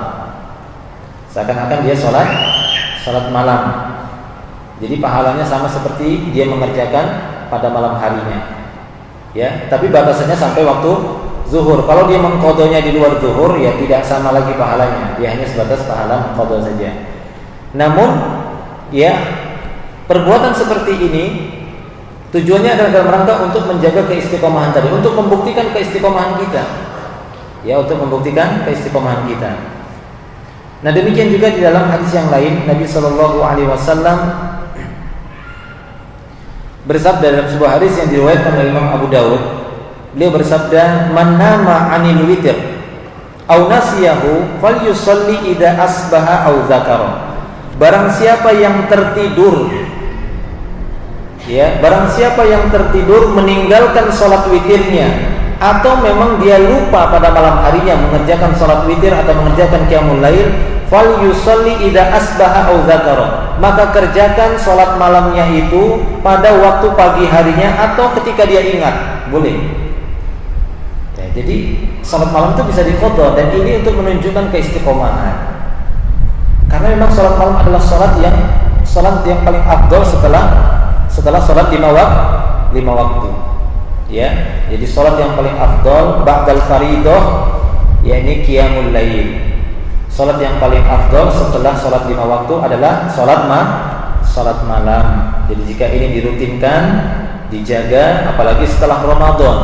seakan-akan dia sholat malam. Jadi pahalanya sama seperti dia mengerjakan pada malam harinya, ya. Tapi batasannya sampai waktu zuhur. Kalau dia mengqadhanya di luar zuhur, ya tidak sama lagi pahalanya, dia hanya sebatas pahala mengqadha saja. Namun, ya, perbuatan seperti ini tujuannya adalah dalam rangka untuk menjaga keistiqomahan tadi, untuk membuktikan keistiqomahan kita. Ya, untuk membuktikan keistiqomahan kita. Nah, demikian juga di dalam hadis yang lain, Nabi SAW bersabda dalam sebuah hadis yang diriwayatkan oleh Imam Abu Dawud. Beliau bersabda, "Man nama 'anil witir aw nasiyahu falyusalli idza asbaha aw dzakara." Barang siapa yang tertidur, ya, barang siapa yang tertidur meninggalkan sholat witirnya, atau memang dia lupa pada malam harinya mengerjakan sholat witir atau mengerjakan qiyamul lail, falyusalli idza asbaha aw dzakara. Maka kerjakan sholat malamnya itu pada waktu pagi harinya atau ketika dia ingat, boleh. Ya, jadi sholat malam itu bisa diqadha, dan ini untuk menunjukkan keistiqomahan. Karena memang sholat malam adalah sholat yang paling afdal setelah sholat 5 waktu. Ya, jadi sholat yang paling afdal ba'dal faridah, yakni qiyamul lail. Sholat yang paling afdal setelah sholat 5 waktu adalah sholat malam. Jadi jika ini dirutinkan, dijaga, apalagi setelah Ramadan,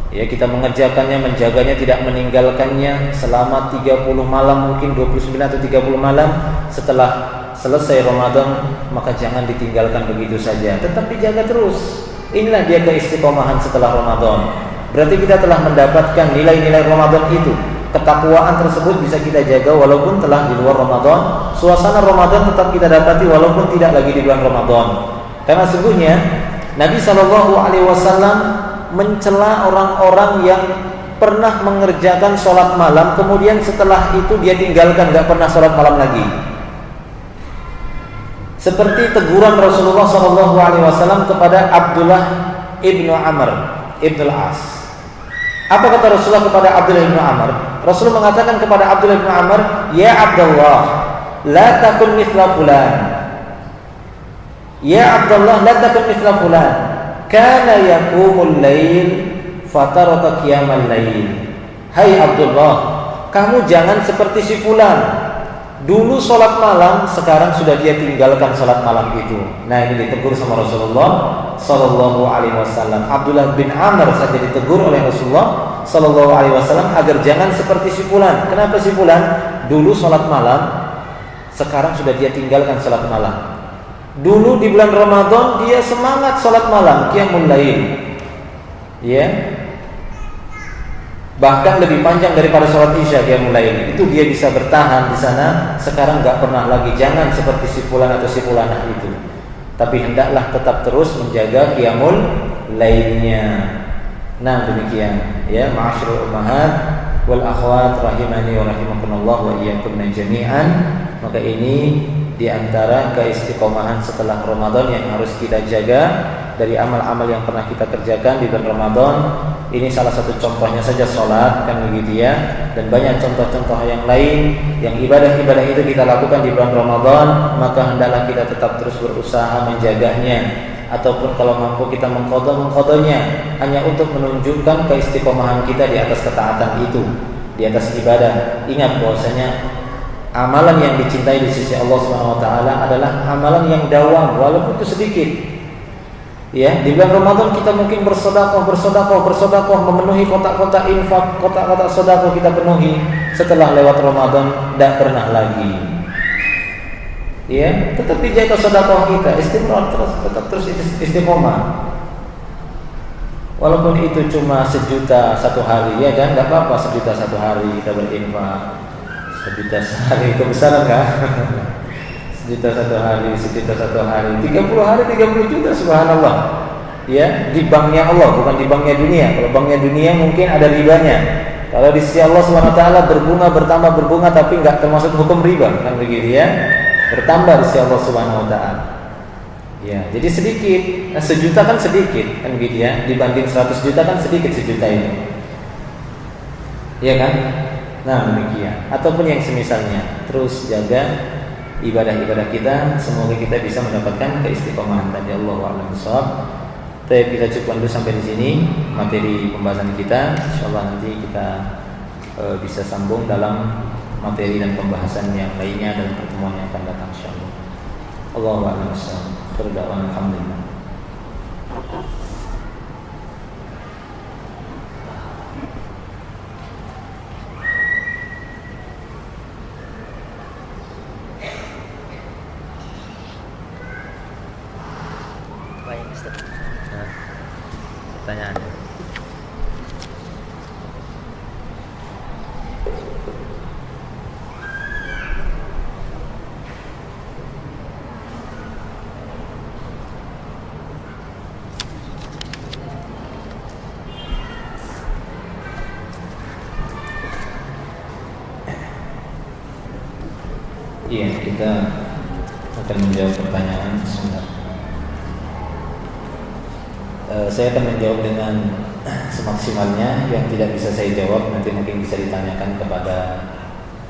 ya, kita mengerjakannya, menjaganya, tidak meninggalkannya selama 30 malam, mungkin 29 atau 30 malam setelah selesai Ramadan, maka jangan ditinggalkan begitu saja, tetap dijaga terus. Inilah dia keistiqomahan setelah Ramadan. Berarti kita telah mendapatkan nilai-nilai Ramadan itu. Ketakwaan tersebut bisa kita jaga walaupun telah di luar Ramadan. Suasana Ramadan tetap kita dapati walaupun tidak lagi di bulan Ramadan. Karena sesungguhnya Nabi SAW mencela orang-orang yang pernah mengerjakan sholat malam, kemudian setelah itu dia tinggalkan, gak pernah sholat malam lagi. Seperti teguran Rasulullah SAW kepada Abdullah ibnu Amr ibn al-As. Apa kata Rasulullah kepada Abdullah ibnu Amr? Rasulullah mengatakan kepada Abdullah ibnu Amr, "Ya Abdullah, la takun mithla fulan. Ya Abdullah, la takun mithla fulan. Kana yaqumul lail fataraka qiyamal lail." Hai Abdullah, kamu jangan seperti si fulan. Dulu sholat malam, sekarang sudah dia tinggalkan sholat malam itu. Nah, ini ditegur sama Rasulullah Sallallahu Alaihi Wasallam. Abdullah bin Amr saja ditegur oleh Rasulullah Sallallahu Alaihi Wasallam agar jangan seperti si fulan. Kenapa si fulan? Dulu sholat malam, sekarang sudah dia tinggalkan sholat malam. Dulu di bulan Ramadan dia semangat sholat malam, qiyamul lail, ya, bahkan lebih panjang daripada sholat isya qiyamul lail. Itu dia bisa bertahan di sana. Sekarang nggak pernah lagi. Jangan seperti si fulan atau si fulanah itu. Tapi hendaklah tetap terus menjaga qiyamul lailnya. Nah, demikian ya, ma'asyiral ummahat wal akhwat rahimani wa rahimakumullah wa iyyakum jami'an. Maka ini di antara keistiqomahan setelah Ramadan yang harus kita jaga dari amal-amal yang pernah kita kerjakan di bulan Ramadan. Ini salah satu contohnya saja sholat, kan begitu ya. Dan banyak contoh-contoh yang lain yang ibadah-ibadah itu kita lakukan di bulan Ramadan. Maka hendaklah kita tetap terus berusaha menjaganya, ataupun kalau mampu kita mengqadanya, hanya untuk menunjukkan keistiqomahan kita di atas ketaatan itu, di atas ibadah. Ingat bahwasanya amalan yang dicintai di sisi Allah Subhanahu wa taala adalah amalan yang dawam walaupun itu sedikit. Ya, di bulan Ramadan kita mungkin bersedekah, memenuhi kotak-kotak infak, kotak-kotak sedekah kita penuhi. Setelah lewat Ramadan tidak pernah lagi. Ya, tetap dijaga sedekah kita, istiqomah terus, tetap terus istiqomah. Walaupun itu cuma 1 juta satu hari, ya kan, tidak apa-apa 1 juta satu hari kita berinfak. 1 juta sehari kebesaran kan? 1 juta satu hari, 1 juta satu hari, 30 hari 30 juta, subhanallah. Ya, di banknya Allah, bukan di banknya dunia. Kalau banknya dunia mungkin ada ribanya. Kalau di sisi Allah Subhanahu wa taala berbunga, bertambah berbunga, tapi enggak termasuk hukum riba, kan begitu ya. Bertambah di sisi Allah Subhanahu wa taala. Ya, jadi sedikit. Nah, 1 juta kan sedikit, kan begitu ya. Dibanding 100 juta kan sedikit 1 juta ini. Iya kan? Nah, demikian. Ataupun yang semisalnya. Terus jaga ibadah-ibadah kita, semoga kita bisa mendapatkan keistiqomahan tadi. Allahu a'lam bishawab. Kita cukupkan dulu sampai di sini materi pembahasan kita. Insyaallah nanti kita bisa sambung dalam materi dan pembahasan yang lainnya dalam pertemuan yang akan datang insyaallah. Allahu a'lam bishawab. Alhamdulillah. Pertanyaan. Iya, kita akan menjawab pertanyaan sebentar. Saya akan menjawab dengan semaksimalnya. Yang tidak bisa saya jawab nanti mungkin bisa ditanyakan kepada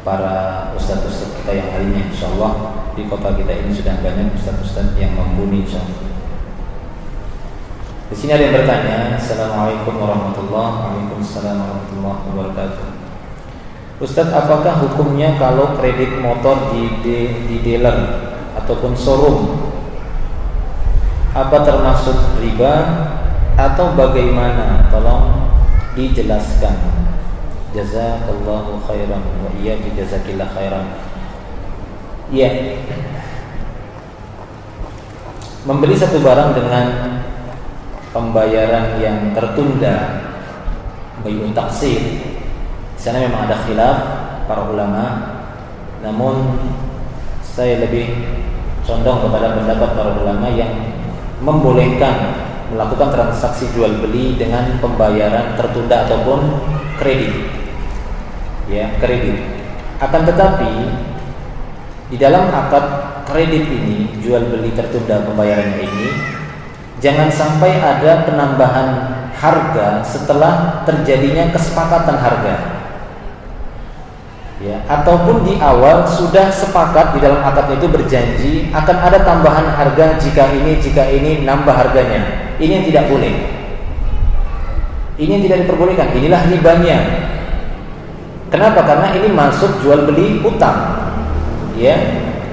para ustadz-ustadz kita yang lainnya. Insyaallah di kota kita ini sudah banyak ustadz-ustadz yang mumpuni insyaallah. Di sini ada yang bertanya. Assalamualaikum warahmatullahi wabarakatuh. Waalaikumsalam warahmatullahi wabarakatuh. Ustadz, apakah hukumnya kalau kredit motor di dealer ataupun showroom, apa termasuk riba atau bagaimana? Tolong dijelaskan. Jazakallahu khairan wa iyyakum jazakillah khairan. Iya. Membeli satu barang dengan pembayaran yang tertunda, bai'un taksir, di sana memang ada khilaf para ulama. Namun saya lebih condong kepada pendapat para ulama yang membolehkan melakukan transaksi jual beli dengan pembayaran tertunda ataupun kredit. Ya, kredit. Akan tetapi di dalam akad kredit ini, jual beli tertunda pembayarannya ini, jangan sampai ada penambahan harga setelah terjadinya kesepakatan harga. Ya, ataupun di awal sudah sepakat di dalam akad itu berjanji akan ada tambahan harga jika ini nambah harganya. Ini yang tidak boleh. Ini yang tidak diperbolehkan. Inilah ribanya. Kenapa? Karena ini masuk jual beli utang. Ya,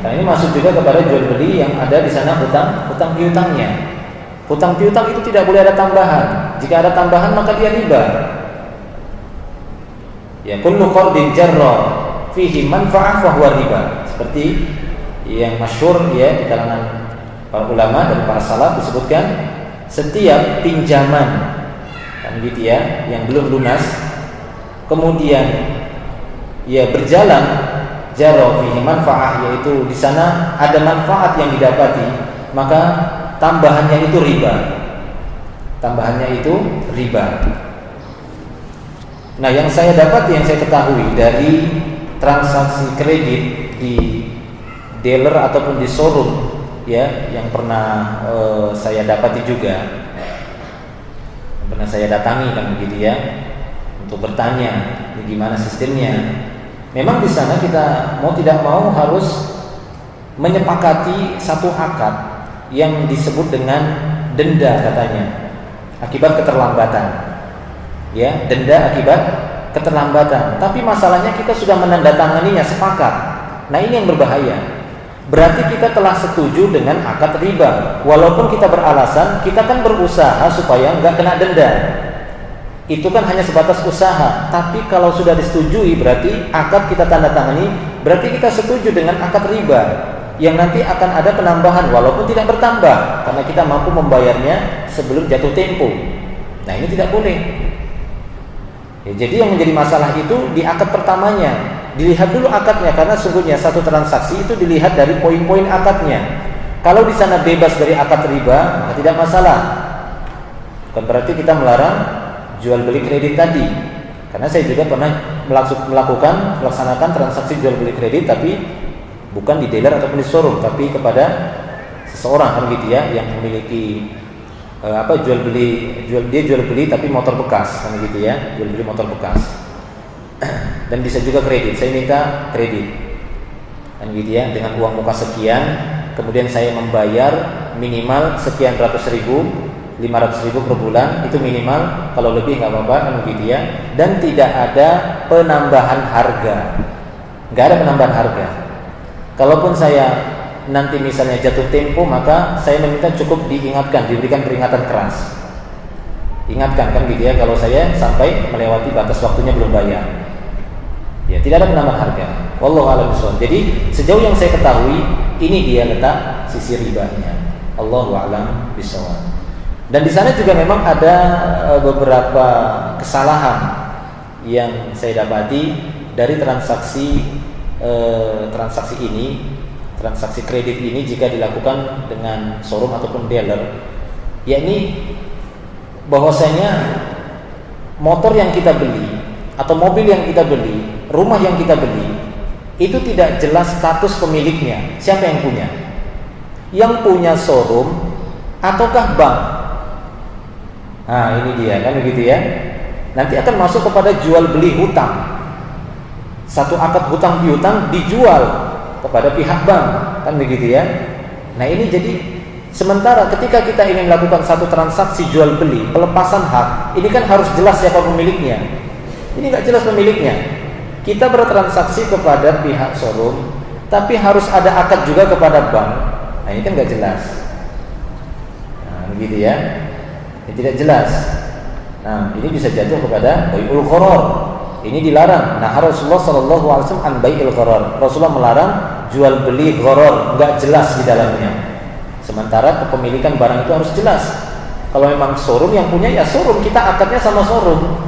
nah ini masuk juga kepada jual beli yang ada di sana hutang piutangnya. Hutang piutang itu tidak boleh ada tambahan. Jika ada tambahan maka dia riba. Ya, kullu qardin jarra fihi manfa'ah fa huwa riba. Seperti yang masyhur ya di kalangan para ulama dan para salaf disebutkan, setiap pinjaman kan gitu ya yang belum lunas kemudian ya berjalan jarra fihi manfa'ah, yaitu di sana ada manfaat yang didapati, maka tambahannya itu riba. Tambahannya itu riba. Nah, yang saya dapati, yang saya ketahui dari transaksi kredit di dealer ataupun di showroom ya yang pernah saya dapati juga, yang pernah saya datangi kan begitu ya untuk bertanya gimana sistemnya. Memang di sana kita mau tidak mau harus menyepakati satu akad yang disebut dengan denda katanya akibat keterlambatan. Ya, denda akibat keterlambatan. Tapi masalahnya kita sudah menandatanganinya sepakat. Nah, ini yang berbahaya. Berarti kita telah setuju dengan akad riba. Walaupun kita beralasan kita kan berusaha supaya nggak kena denda. Itu kan hanya sebatas usaha. Tapi kalau sudah disetujui berarti akad kita tanda tangani, berarti kita setuju dengan akad riba yang nanti akan ada penambahan walaupun tidak bertambah karena kita mampu membayarnya sebelum jatuh tempo. Nah, ini tidak boleh. Ya, jadi yang menjadi masalah itu di akad pertamanya. Dilihat dulu akadnya, karena sungguhnya satu transaksi itu dilihat dari poin-poin akadnya. Kalau di sana bebas dari akad riba, maka tidak masalah. Bukan berarti kita melarang jual beli kredit tadi. Karena saya juga pernah melaksanakan transaksi jual beli kredit, tapi bukan di dealer ataupun di showroom, tapi kepada seseorang kan gitu ya yang memiliki jual beli tapi motor bekas kan gitu ya, jual beli motor bekas. Dan bisa juga kredit. Saya minta kredit kan gitu ya dengan uang muka sekian, kemudian saya membayar minimal sekian ratus ribu, 500 ribu per bulan, itu minimal, kalau lebih nggak apa-apa kan gitu ya. Dan tidak ada penambahan harga, nggak ada penambahan harga. Kalaupun saya nanti misalnya jatuh tempo, maka saya meminta cukup diingatkan, diberikan peringatan keras. Ingatkan kan gitu ya kalau saya sampai melewati batas waktunya belum bayar. Ya, tidak ada penambahan harga. Wallahu a'lam bishawab. Jadi sejauh yang saya ketahui ini dia letak sisi ribanya. Allahu a'lam bishawab. Dan di sana juga memang ada beberapa kesalahan yang saya dapati dari transaksi ini. Transaksi kredit ini jika dilakukan dengan showroom ataupun dealer, yakni bahwasanya motor yang kita beli atau mobil yang kita beli, rumah yang kita beli itu tidak jelas status pemiliknya, siapa yang punya. Yang punya showroom ataukah bank? Nah, ini dia kan begitu ya. Nanti akan masuk kepada jual beli hutang. Satu akad hutang piutang dijual kepada pihak bank kan begitu ya. Nah, ini jadi sementara ketika kita ingin melakukan satu transaksi jual beli pelepasan hak, ini kan harus jelas siapa pemiliknya. Ini nggak jelas pemiliknya. Kita bertransaksi kepada pihak showroom, tapi harus ada akad juga kepada bank. Nah, ini kan nggak jelas. Nah, begitu ya. Ini tidak jelas. Nah, ini bisa jatuh kepada bai'ul gharar. Ini dilarang. Nah, Rasulullah sallallahu alaihi wasallam an bai'il gharar. Rasulullah melarang jual beli gharar, enggak jelas di dalamnya. Sementara kepemilikan barang itu harus jelas. Kalau memang showroom yang punya ya showroom, kita akadnya sama showroom.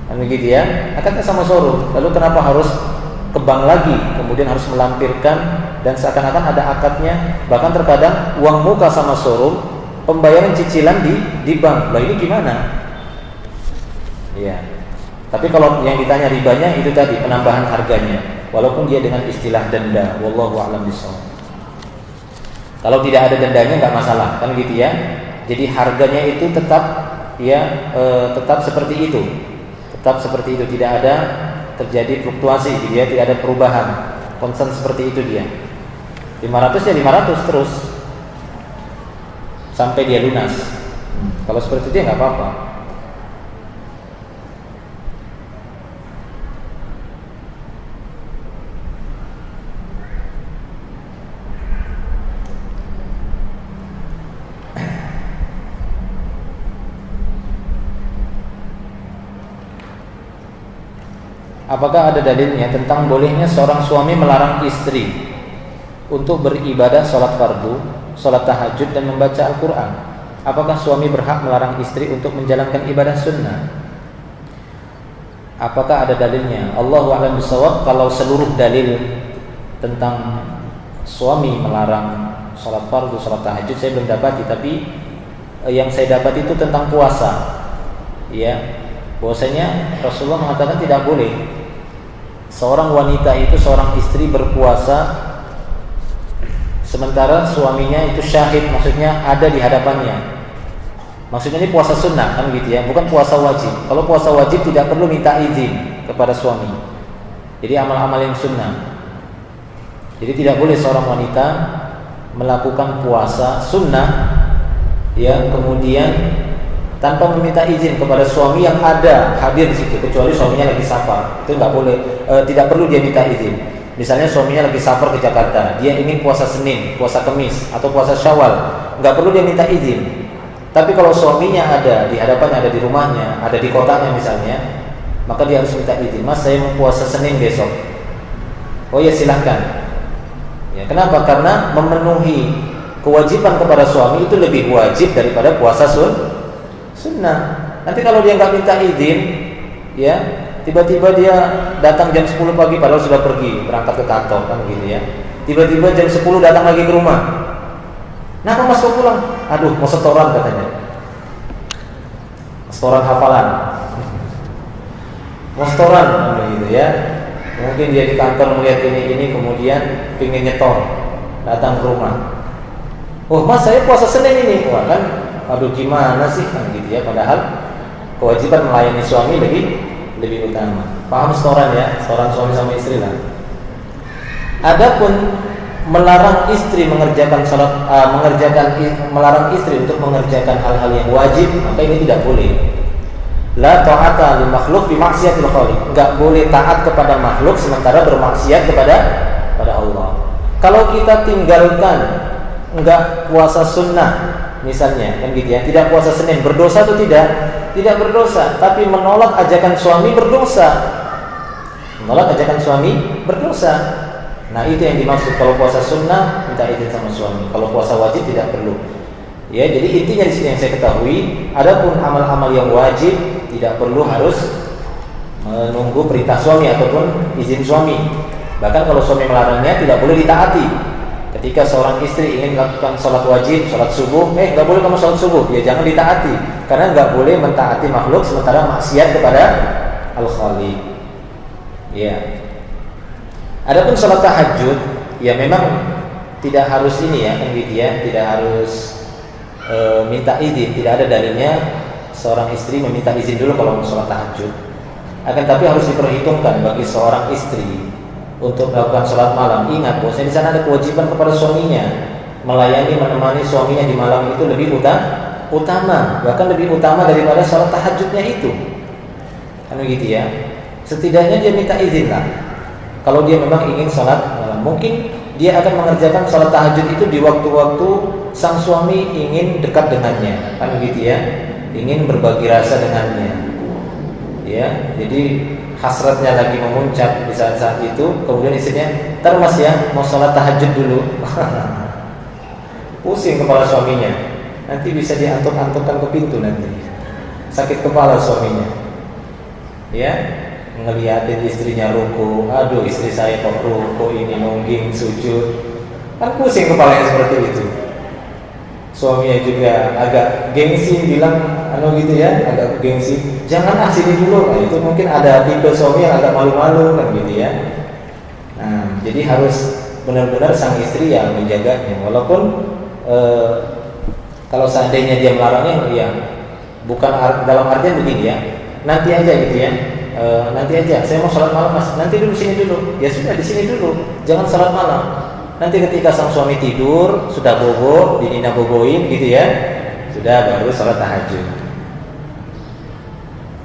Kan begitu ya? Akadnya sama showroom. Lalu kenapa harus ke bank lagi? Kemudian harus melampirkan dan seakan-akan ada akadnya. Bahkan terkadang uang muka sama showroom, pembayaran cicilan di bank. Lah ini gimana? Iya. Tapi kalau yang ditanya ribanya itu tadi penambahan harganya, walaupun dia dengan istilah denda. Wallahu a'lam bishawab. Kalau tidak ada dendanya nggak masalah, kan gitu ya. Jadi harganya itu tetap ya tetap seperti itu, tidak ada terjadi fluktuasi, gitu ya, tidak ada perubahan, konstan seperti itu dia. 500 ya 500 terus sampai dia lunas. Kalau seperti itu ya nggak apa-apa. apakah ada dalilnya tentang bolehnya seorang suami melarang istri untuk beribadah sholat fardu, sholat tahajud dan membaca Al-Quran? Apakah suami berhak melarang istri untuk menjalankan ibadah sunnah? Apakah ada dalilnya? Allahu a'lam bishawab. Kalau seluruh dalil tentang suami melarang sholat fardu, sholat tahajud saya belum dapati, tapi yang saya dapat itu tentang puasa. Ya, bahwasanya Rasulullah mengatakan tidak boleh seorang wanita itu, seorang istri berpuasa sementara suaminya itu syahid, maksudnya ada di hadapannya. Maksudnya ini puasa sunnah kan gitu ya, bukan puasa wajib. Kalau puasa wajib tidak perlu minta izin kepada suami. Jadi amal-amal yang sunnah. Jadi tidak boleh seorang wanita melakukan puasa sunnah ya kemudian tanpa meminta izin kepada suami yang ada hadir di situ, kecuali suaminya lagi safar. Itu nggak boleh, tidak perlu dia minta izin. Misalnya suaminya lagi safar ke Jakarta, dia ingin puasa Senin, puasa Kamis atau puasa Syawal, nggak perlu dia minta izin. Tapi kalau suaminya ada di hadapannya, ada di rumahnya, ada di kotanya misalnya, maka dia harus minta izin. Mas, saya mau puasa Senin besok. Oh ya silahkan. Ya, kenapa? Karena memenuhi kewajiban kepada suami itu lebih wajib daripada puasa sunnah. Nanti kalau dia nggak minta izin, ya tiba-tiba dia datang jam 10 pagi padahal sudah pergi berangkat ke kantor kan gitu ya. Tiba-tiba jam 10 datang lagi ke rumah. Nah, kok Mas mau pulang? Aduh, mau setoran katanya. Setoran hafalan. Mau setoran gitu ya. Mungkin dia di kantor melihat ini kemudian pingin nyetor, datang ke rumah. Oh Mas, saya puasa Senin ini. Wah kan, aduh gimana sih kan gitu ya. Padahal kewajiban melayani suami lebih utama. Paham setoran ya? Setoran suami sama istri lah. Adapun melarang istri mengerjakan salat, melarang istri untuk mengerjakan hal-hal yang wajib, maka ini tidak boleh. La ta'ata li makhluk fi maksiatil khaliq. Enggak boleh taat kepada makhluk sementara bermaksiat kepada Allah. Kalau kita tinggalkan enggak puasa sunnah misalnya kan gitu ya, tidak puasa Senin, berdosa atau tidak? Tidak berdosa, tapi menolak ajakan suami berdosa. Menolak ajakan suami berdosa. Nah itu yang dimaksud, kalau puasa sunnah minta izin sama suami, kalau puasa wajib tidak perlu. Ya, jadi intinya di sini yang saya ketahui, adapun amal-amal yang wajib tidak perlu harus menunggu perintah suami ataupun izin suami. Bahkan kalau suami melarangnya tidak boleh ditaati. Ketika seorang istri ingin melakukan sholat wajib, sholat subuh, nggak boleh kamu sholat subuh, ya jangan ditaati, karena nggak boleh mentaati makhluk sementara maksiat kepada Al-Khaliq. Ya. Adapun sholat tahajud, ya memang tidak harus ini ya, kan gitu ya, tidak harus minta izin, tidak ada dalilnya seorang istri meminta izin dulu kalau mau sholat tahajud. Akan tapi harus diperhitungkan bagi seorang istri untuk melakukan sholat malam. Ingat bahwa di sana ada kewajiban kepada suaminya, melayani, menemani suaminya di malam itu lebih utama, bahkan lebih utama daripada sholat tahajudnya itu. Kan gitu ya. Setidaknya dia minta izin lah. Kalau dia memang ingin sholat malam, mungkin dia akan mengerjakan sholat tahajud itu di waktu-waktu sang suami ingin dekat dengannya, kan begitu ya, ingin berbagi rasa dengannya, ya. Jadi hasratnya lagi memuncak di saat-saat itu, kemudian istrinya, "Ntar Mas ya, mau sholat tahajud dulu." Pusing kepala suaminya, nanti bisa diantuk-antukkan ke pintu nanti, sakit kepala suaminya, ya. Ngeliatin istrinya ruku, aduh istri saya kok ruku ini nungging sujud, kan pusing kepalanya seperti itu. Suaminya juga agak gengsi bilang, gitu ya, agak gengsi, jangan sini dulu. Nah, itu mungkin ada tipe suami yang agak malu-malu kan gitu ya. Nah, jadi harus benar-benar sang istri yang menjaganya, walaupun kalau seandainya dia melarangnya, ya bukan dalam artian begini ya, nanti aja gitu ya. Nanti aja, saya mau sholat malam Mas, nanti dulu sini dulu. Ya sudah, di sini dulu, jangan sholat malam. Nanti ketika sang suami tidur, sudah bobo, dinina boboin gitu ya, sudah baru sholat tahajud.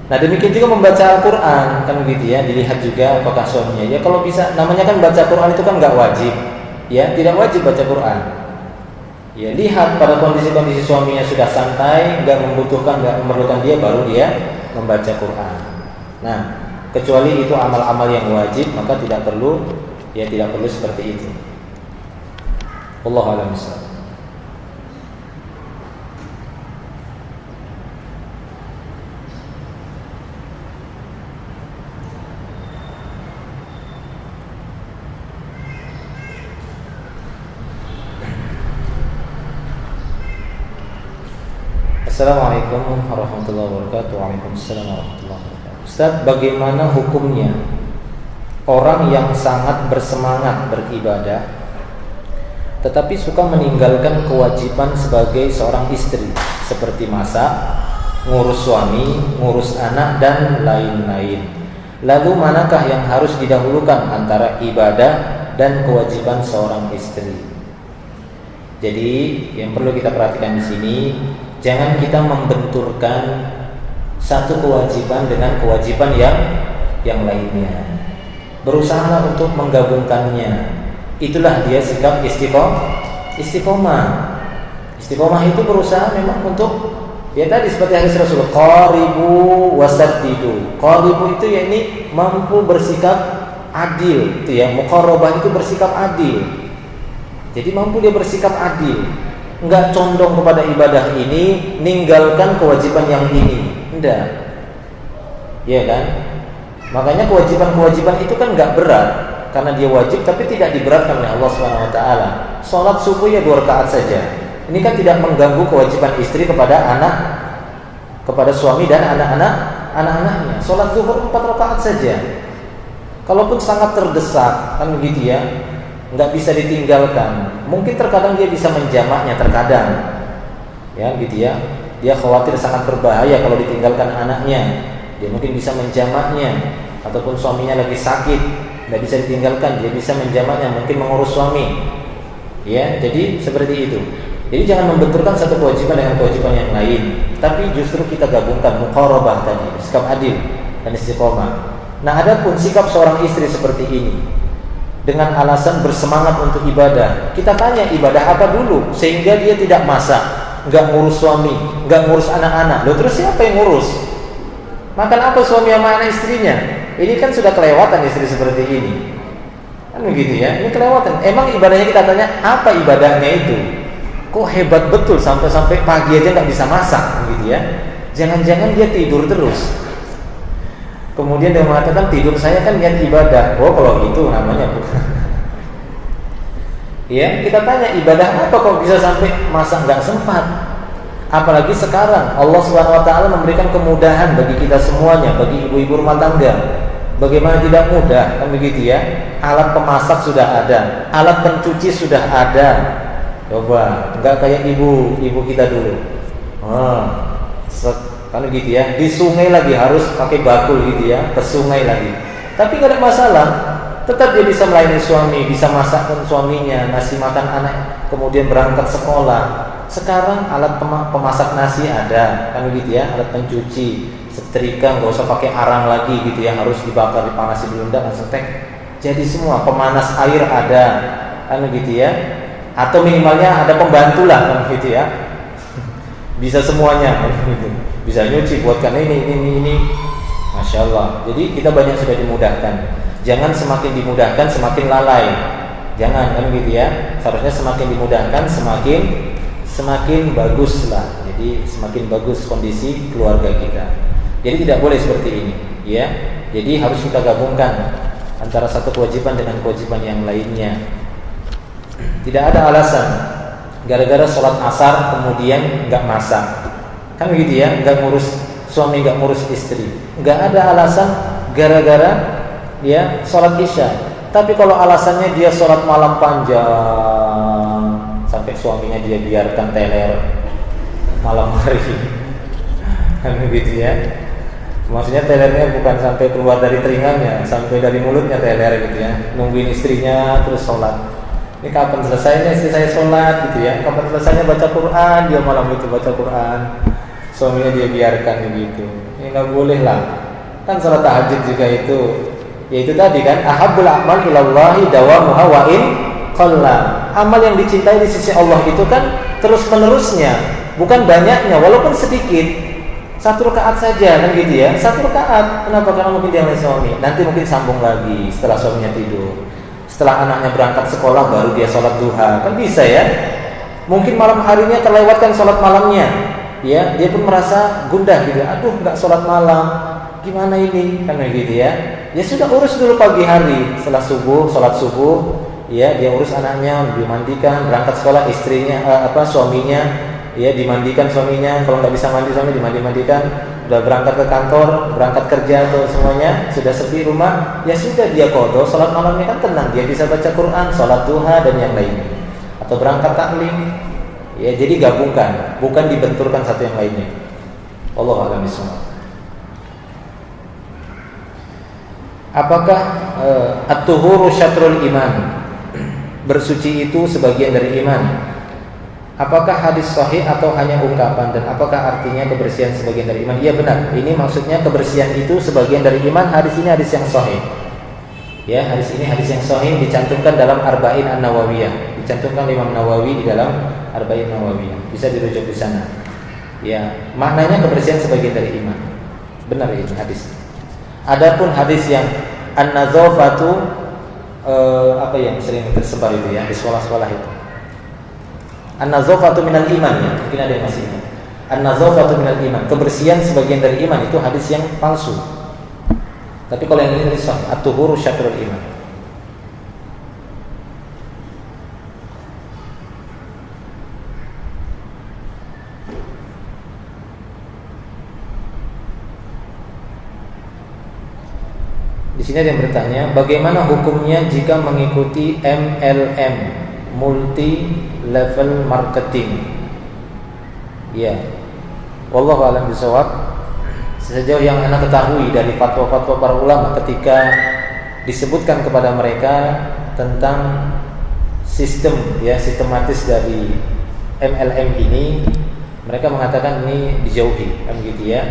Nah demikian juga membaca Al-Quran, kan gitu ya, dilihat juga apakah suaminya. Ya kalau bisa, namanya kan baca Quran itu kan nggak wajib, ya tidak wajib baca Quran. Ya lihat pada kondisi-kondisi suaminya sudah santai, nggak membutuhkan, nggak memerlukan dia, baru dia membaca Quran. Nah, Kecuali itu amal-amal yang wajib, maka tidak perlu seperti itu. Wallahu a'lam bishawab. Assalamualaikum warahmatullahi wabarakatuh. Waalaikumsalam warahmatullahi wabarakatuh. Ustaz, bagaimana hukumnya orang yang sangat bersemangat beribadah tetapi suka meninggalkan kewajiban sebagai seorang istri seperti masak, ngurus suami, ngurus anak dan lain-lain. Lalu manakah yang harus didahulukan antara ibadah dan kewajiban seorang istri? Jadi yang perlu kita perhatikan di sini, jangan kita membenturkan satu kewajiban dengan kewajiban yang lainnya. Berusaha untuk menggabungkannya. Itulah dia sikap istiqomah. Istiqomah itu berusaha memang untuk tadi seperti hadis Rasul, qaribu wasaddidu. Qaribu itu yakni mampu bersikap adil, itu ya. Muqarrabah itu bersikap adil. Jadi mampu dia bersikap adil. Enggak condong kepada ibadah ini, ninggalkan kewajiban yang ini. Enggak. Iya kan? Makanya kewajiban-kewajiban itu kan enggak berat karena dia wajib, tapi tidak diberatkan oleh Allah Subhanahu wa taala. Salat subuh ya 2 rakaat saja. Ini kan tidak mengganggu kewajiban istri kepada suami dan anak-anaknya. Salat zuhur 4 rakaat saja. Kalaupun sangat terdesak, kan begitu ya. Nggak bisa ditinggalkan. Mungkin terkadang dia bisa menjamaknya, terkadang ya gitu ya. Dia khawatir sangat berbahaya kalau ditinggalkan anaknya. Dia mungkin bisa menjamaknya. Ataupun suaminya lagi sakit, nggak bisa ditinggalkan, dia bisa menjamaknya, mungkin mengurus suami. Ya, jadi seperti itu. Jadi jangan membenturkan satu kewajiban dengan kewajiban yang lain, tapi justru kita gabungkan muqarrabah tadi, sikap adil dan istiqomah. Nah, adapun sikap seorang istri seperti ini dengan alasan bersemangat untuk ibadah, kita tanya ibadah apa dulu sehingga dia tidak masak, nggak ngurus suami, nggak ngurus anak-anak. Loh, terus siapa yang ngurus? Makan apa suami sama anak istrinya? Ini kan sudah kelewatan istri seperti ini. Kan begitu ya? Ini kelewatan. Emang ibadahnya kita tanya apa ibadahnya itu? Kok hebat betul sampai pagi aja nggak bisa masak, gitu ya? Jangan-jangan dia tidur terus. Kemudian dia mengatakan tidur saya kan niat ibadah. Oh, kalau itu namanya bukan. Ya, kita tanya ibadah apa kok bisa sampai masak nggak sempat? Apalagi sekarang Allah Subhanahu wa taala memberikan kemudahan bagi kita semuanya, bagi ibu-ibu rumah tangga. Bagaimana tidak mudah, kan begitu ya? Alat pemasak sudah ada, alat pencuci sudah ada. Coba, enggak kayak ibu kita dulu. Kan gitu ya, di sungai lagi harus pakai bakul gitu ya, ke sungai lagi. Tapi nggak ada masalah, tetap dia bisa melayani suami, bisa masakkan suaminya, ngasih makan anak, kemudian berangkat sekolah. Sekarang alat pemasak nasi ada, kan gitu ya, alat pencuci, setrika, nggak usah pakai arang lagi gitu ya, harus dibakar, dipanasi dulu, dan setek. Jadi semua pemanas air ada, kan gitu ya, atau minimalnya ada pembantu lah, kan gitu ya. Bisa semuanya, kan gitu. Bisa nyuci, buatkan ini. Masya Allah. Jadi kita banyak sudah dimudahkan. Jangan semakin dimudahkan semakin lalai. Jangan, kan gitu ya. Seharusnya semakin dimudahkan semakin bagus lah. Jadi semakin bagus kondisi keluarga kita. Jadi tidak boleh seperti ini, ya. Jadi harus kita gabungkan antara satu kewajiban dengan kewajiban yang lainnya. Tidak ada alasan gara-gara sholat asar kemudian nggak masak, kan begitu ya, nggak ngurus suami, nggak ngurus istri. Nggak ada alasan gara-gara dia sholat isya. Tapi kalau alasannya dia sholat malam panjang sampai suaminya dia biarkan teler malam hari, kan begitu ya. Maksudnya telernya bukan sampai keluar dari telinganya, sampai dari mulutnya teler gitu ya. Nungguin istrinya terus sholat. Ini kapan selesainya istri saya sholat gitu ya? Kapan selesainya baca Quran? Dia malam itu baca Quran, suaminya dia biarkan begitu. Ini nggak boleh lah. Kan sholat tahajud juga itu, yaitu tadi kan ahabbul a'mal ilallahi dawamuha wa in qalla. Amal yang dicintai di sisi Allah itu kan terus menerusnya, bukan banyaknya, walaupun sedikit. 1 rakaat saja kan gitu ya. 1 rakaat. Kenapa? Karena mungkin dia lain suami. Nanti mungkin sambung lagi setelah suaminya tidur. Setelah anaknya berangkat sekolah baru dia sholat duha. Kan bisa ya. Mungkin malam harinya terlewatkan sholat malamnya. Ya, dia pun merasa gundah gitu. Aduh, nggak sholat malam. Gimana ini? Kan gitu ya. Ya sudah, urus dulu pagi hari. Setelah subuh, sholat subuh, ya dia urus anaknya, dimandikan, berangkat sekolah istrinya, suaminya. Ya, dimandikan suaminya, kalau nggak bisa mandi suami dimandikan, udah berangkat ke kantor, berangkat kerja atau semuanya, sudah sepi rumah, ya sudah dia qadha, sholat malamnya kan tenang, dia bisa baca Quran, sholat duha dan yang lainnya, atau berangkat taklim, ya jadi gabungkan, bukan dibenturkan satu yang lainnya. Wallahu a'lam bishawab. Apakah at-tuhuru syatrul iman? Bersuci itu sebagian dari iman. Apakah hadis sahih atau hanya ungkapan, dan apakah artinya kebersihan sebagian dari iman? Iya benar. Ini maksudnya kebersihan itu sebagian dari iman. Hadis ini hadis yang sahih. Ya, hadis ini hadis yang sahih, dicantumkan dalam Arba'in An-Nawawiyah. Dicantumkan Imam Nawawi di dalam Arba'in Nawawiyah. Bisa dirujuk di sana. Ya, maknanya kebersihan sebagian dari iman. Benar ini hadis. Adapun hadis yang an-nazafatu apa yang sering tersebar itu ya di sekolah-sekolah itu. An-nazafatu minal iman ya, mungkin ada yang masih ingat. An-nazafatu minal iman, kebersihan sebagian dari iman, itu hadis yang palsu. Tapi kalau yang ini sahih, at-tuhuru syatrul iman. Di sini ada yang bertanya, bagaimana hukumnya jika mengikuti MLM, multi level marketing? Ya, wallahu a'lam bishawab. Sejauh yang anda ketahui dari fatwa-fatwa para ulama ketika disebutkan kepada mereka tentang sistem ya sistematis dari MLM ini, mereka mengatakan ini dijauhi, kan gitu ya.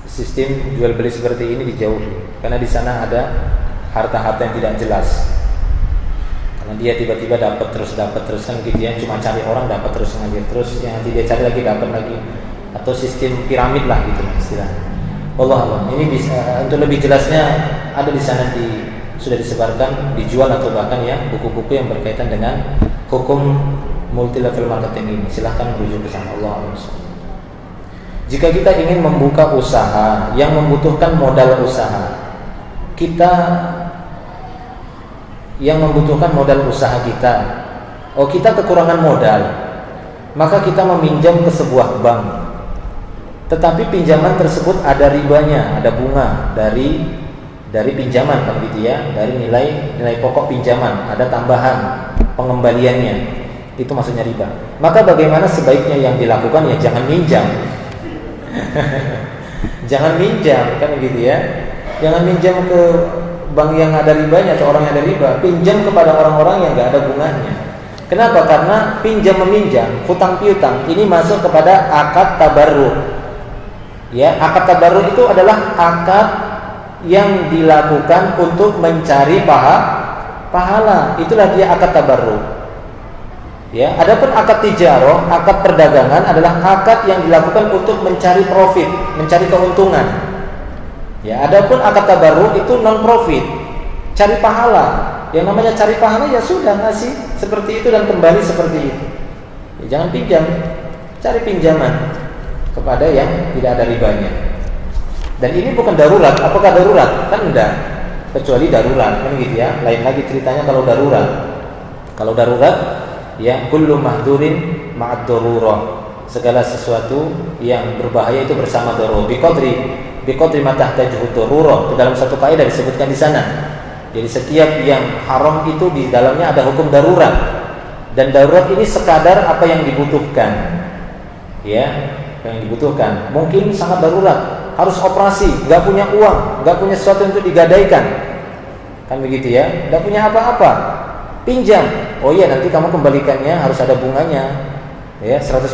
Sistem jual beli seperti ini dijauhi karena di sana ada harta-harta yang tidak jelas. Karena dia tiba-tiba dapat terus kan gitu ya, cuma cari orang dapat terus ngajar terus, yang nanti dia cari lagi dapat lagi, atau sistem piramid lah gitu istilahnya. Wallahu a'lam. Ini bisa untuk lebih jelasnya ada di sana sudah disebarkan, dijual atau bahkan ya buku-buku yang berkaitan dengan hukum multi level marketing ini. Silahkan merujuk ke sana. Allahu a'lam. Jika kita ingin membuka usaha yang membutuhkan modal usaha, kita yang membutuhkan modal usaha kita kekurangan modal, maka kita meminjam ke sebuah bank. Tetapi pinjaman tersebut ada ribanya, ada bunga dari pinjaman kan gitu ya, dari nilai pokok pinjaman, ada tambahan pengembaliannya. Itu maksudnya riba. Maka bagaimana sebaiknya yang dilakukan? Ya jangan minjam. Jangan minjam kan gitu ya. Jangan minjam ke bank yang ada ribanya atau orang yang ada riba. Pinjam kepada orang-orang yang enggak ada bunganya. Kenapa? Karena pinjam meminjam, hutang piutang ini masuk kepada akad tabarruk. Ya, akad tabarruk itu adalah akad yang dilakukan untuk mencari pahala. Itulah dia akad tabarruk. Ya, adapun akad tijarah, akad perdagangan adalah akad yang dilakukan untuk mencari profit, mencari keuntungan. Ya, adapun akad tabarruk itu non profit, cari pahala. Yang namanya cari pahala ya sudah ngasih seperti itu dan kembali seperti itu. Ya, jangan pinjam, cari pinjaman kepada yang tidak ada ribanya. Dan ini bukan darurat. Apakah darurat? Kan enggak. Kecuali darurat, kan gitu ya. Lain lagi ceritanya kalau darurat. Kalau darurat ya kullu mahdurin ma'ad darurah. Segala sesuatu yang berbahaya itu bersama darurah. Biqadri ma tahtajuhu darurah. Dalam satu kaidah disebutkan di sana. Jadi setiap yang haram itu di dalamnya ada hukum darurat. Dan darurat ini sekadar apa yang dibutuhkan. Ya, yang dibutuhkan. Mungkin sangat darurat, harus operasi, enggak punya uang, enggak punya sesuatu untuk digadaikan. Kan begitu ya? Enggak punya apa-apa. Pinjam. Oh iya, nanti kamu kembalikannya harus ada bunganya. Ya, 100%.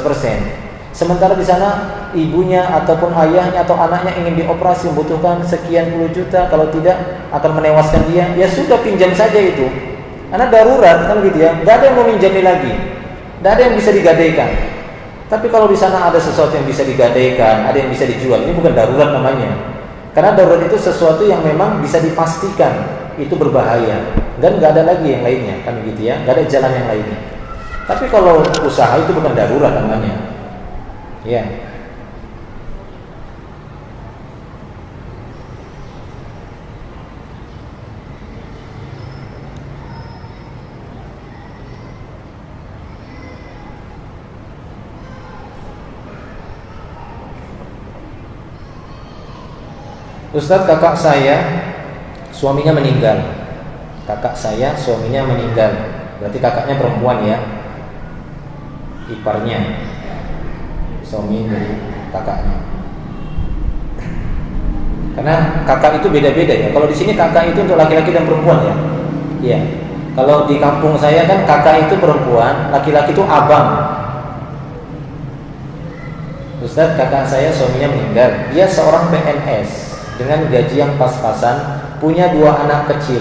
Sementara di sana ibunya ataupun ayahnya atau anaknya ingin dioperasi membutuhkan sekian puluh juta, kalau tidak akan menewaskan dia. Ya sudah, pinjam saja itu. Karena darurat kan gitu ya. Enggak ada yang mau minjami lagi. Enggak ada yang bisa digadaikan. Tapi kalau di sana ada sesuatu yang bisa digadaikan, ada yang bisa dijual, ini bukan darurat namanya. Karena darurat itu sesuatu yang memang bisa dipastikan itu berbahaya dan nggak ada lagi yang lainnya, kan begitu ya, nggak ada jalan yang lainnya. Tapi kalau usaha itu bukan darurat namanya, ya. Ustadz, kakak saya suaminya meninggal. Kakak saya suaminya meninggal. Berarti kakaknya perempuan ya, iparnya, suami dari kakaknya. Karena kakak itu beda-beda ya. Kalau di sini kakak itu untuk laki-laki dan perempuan ya. Iya. Kalau di kampung saya kan kakak itu perempuan, laki-laki itu abang. Ustadz, kakak saya suaminya meninggal. Dia seorang PNS dengan gaji yang pas-pasan, punya 2 anak kecil,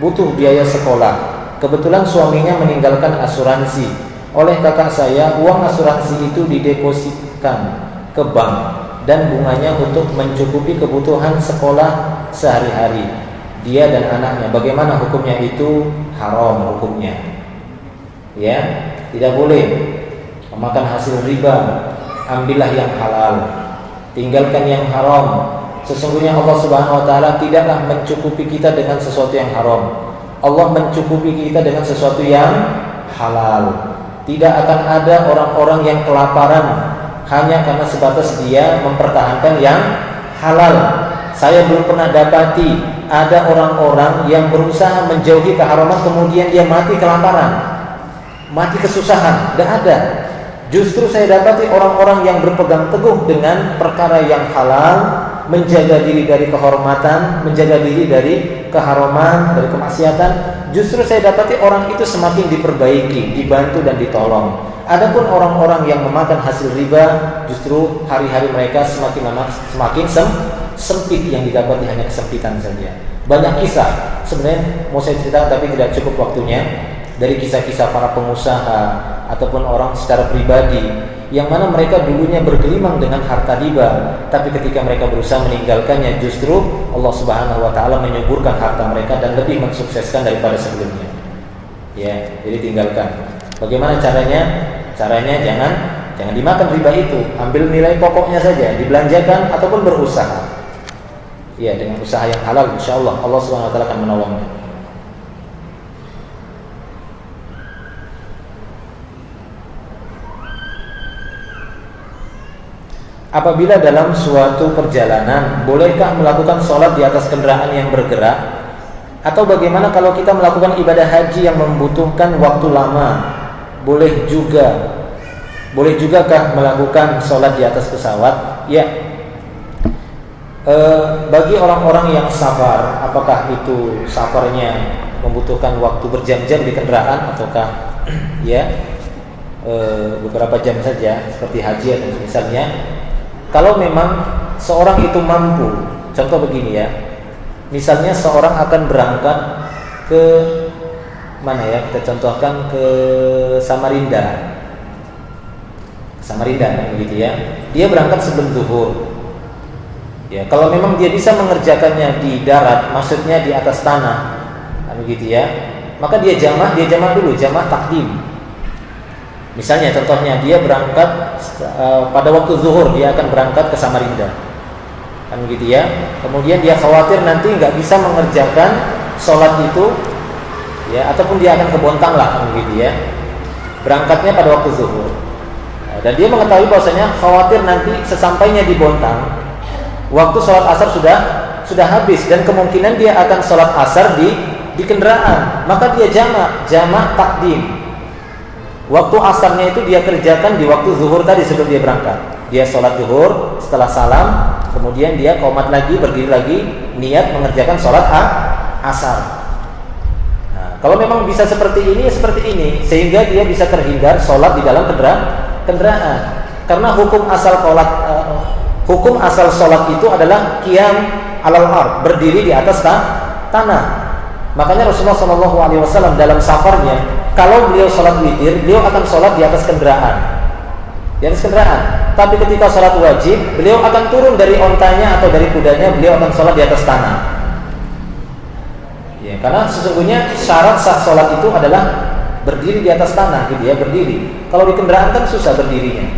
butuh biaya sekolah. Kebetulan suaminya meninggalkan asuransi. Oleh kakak saya, uang asuransi itu didepositkan ke bank dan bunganya untuk mencukupi kebutuhan sekolah sehari-hari dia dan anaknya. Bagaimana hukumnya itu? Haram hukumnya. Ya, tidak boleh memakan hasil riba. Ambillah yang halal, tinggalkan yang haram. Sesungguhnya Allah Subhanahu wa taala tidaklah mencukupi kita dengan sesuatu yang haram. Allah mencukupi kita dengan sesuatu yang halal. Tidak akan ada orang-orang yang kelaparan hanya karena sebatas dia mempertahankan yang halal. Saya belum pernah dapati ada orang-orang yang berusaha menjauhi keharaman kemudian dia mati kelaparan, mati kesusahan. Tidak ada. Justru saya dapati orang-orang yang berpegang teguh dengan perkara yang halal, menjaga diri dari kehormatan, menjaga diri dari keharaman, dari kemaksiatan. Justru saya dapati orang itu semakin diperbaiki, dibantu dan ditolong. Adapun orang-orang yang memakan hasil riba, justru hari-hari mereka semakin lama semakin sempit, yang didapati hanya kesempitan saja. Banyak kisah sebenarnya mau saya ceritakan tapi tidak cukup waktunya, dari kisah-kisah para pengusaha ataupun orang secara pribadi yang mana mereka dulunya bergelimang dengan harta riba, tapi ketika mereka berusaha meninggalkannya, justru Allah Subhanahu wa taala menyuburkan harta mereka dan lebih mensukseskan daripada sebelumnya. Ya, jadi tinggalkan. Bagaimana caranya? Caranya jangan dimakan riba itu, ambil nilai pokoknya saja, dibelanjakan ataupun berusaha. Ya, dengan usaha yang halal, insyaallah Allah Subhanahu wa taala akan menolongnya. Apabila dalam suatu perjalanan, bolehkah melakukan sholat di atas kendaraan yang bergerak? Atau bagaimana kalau kita melakukan ibadah haji yang membutuhkan waktu lama? Boleh jugakah melakukan sholat di atas pesawat? Ya. Bagi orang-orang yang safar, apakah itu safarnya membutuhkan waktu berjam-jam di kendaraan ataukah ya beberapa jam saja seperti haji atau misalnya? Kalau memang seorang itu mampu, contoh begini ya, misalnya seorang akan berangkat ke mana ya, kita contohkan ke Samarinda, begitu ya. Dia berangkat sebelum zuhur. Ya, kalau memang dia bisa mengerjakannya di darat, maksudnya di atas tanah, begitu ya, maka dia jamah dulu, jamah takdim. Misalnya contohnya dia berangkat pada waktu zuhur, dia akan berangkat ke Samarinda, kan begitu ya. Kemudian dia khawatir nanti nggak bisa mengerjakan sholat itu, ya, ataupun dia akan ke Bontang lah, kan begitu ya. Berangkatnya pada waktu zuhur, dan dia mengetahui bahwasanya khawatir nanti sesampainya di Bontang, waktu sholat asar sudah habis dan kemungkinan dia akan sholat asar di kendaraan, maka dia jamak takdim. Waktu asarnya itu dia kerjakan di waktu zuhur tadi sebelum dia berangkat. Dia sholat zuhur, setelah salam, kemudian dia qomat lagi, berdiri lagi, niat mengerjakan sholat asar. Nah, kalau memang bisa seperti ini, seperti ini, sehingga dia bisa terhindar sholat di dalam kendaraan. Karena hukum asal sholat itu adalah qiyam alal ard, berdiri di atas tanah. Makanya Rasulullah SAW dalam safarnya, kalau beliau sholat witir, beliau akan sholat di atas kendaraan. di atas kendaraan. Tapi ketika sholat wajib, beliau akan turun dari ontanya atau dari kudanya, beliau akan sholat di atas tanah. Ya, karena sesungguhnya syarat sah sholat itu adalah berdiri di atas tanah, gitu ya, berdiri. Kalau di kendaraan kan susah berdirinya,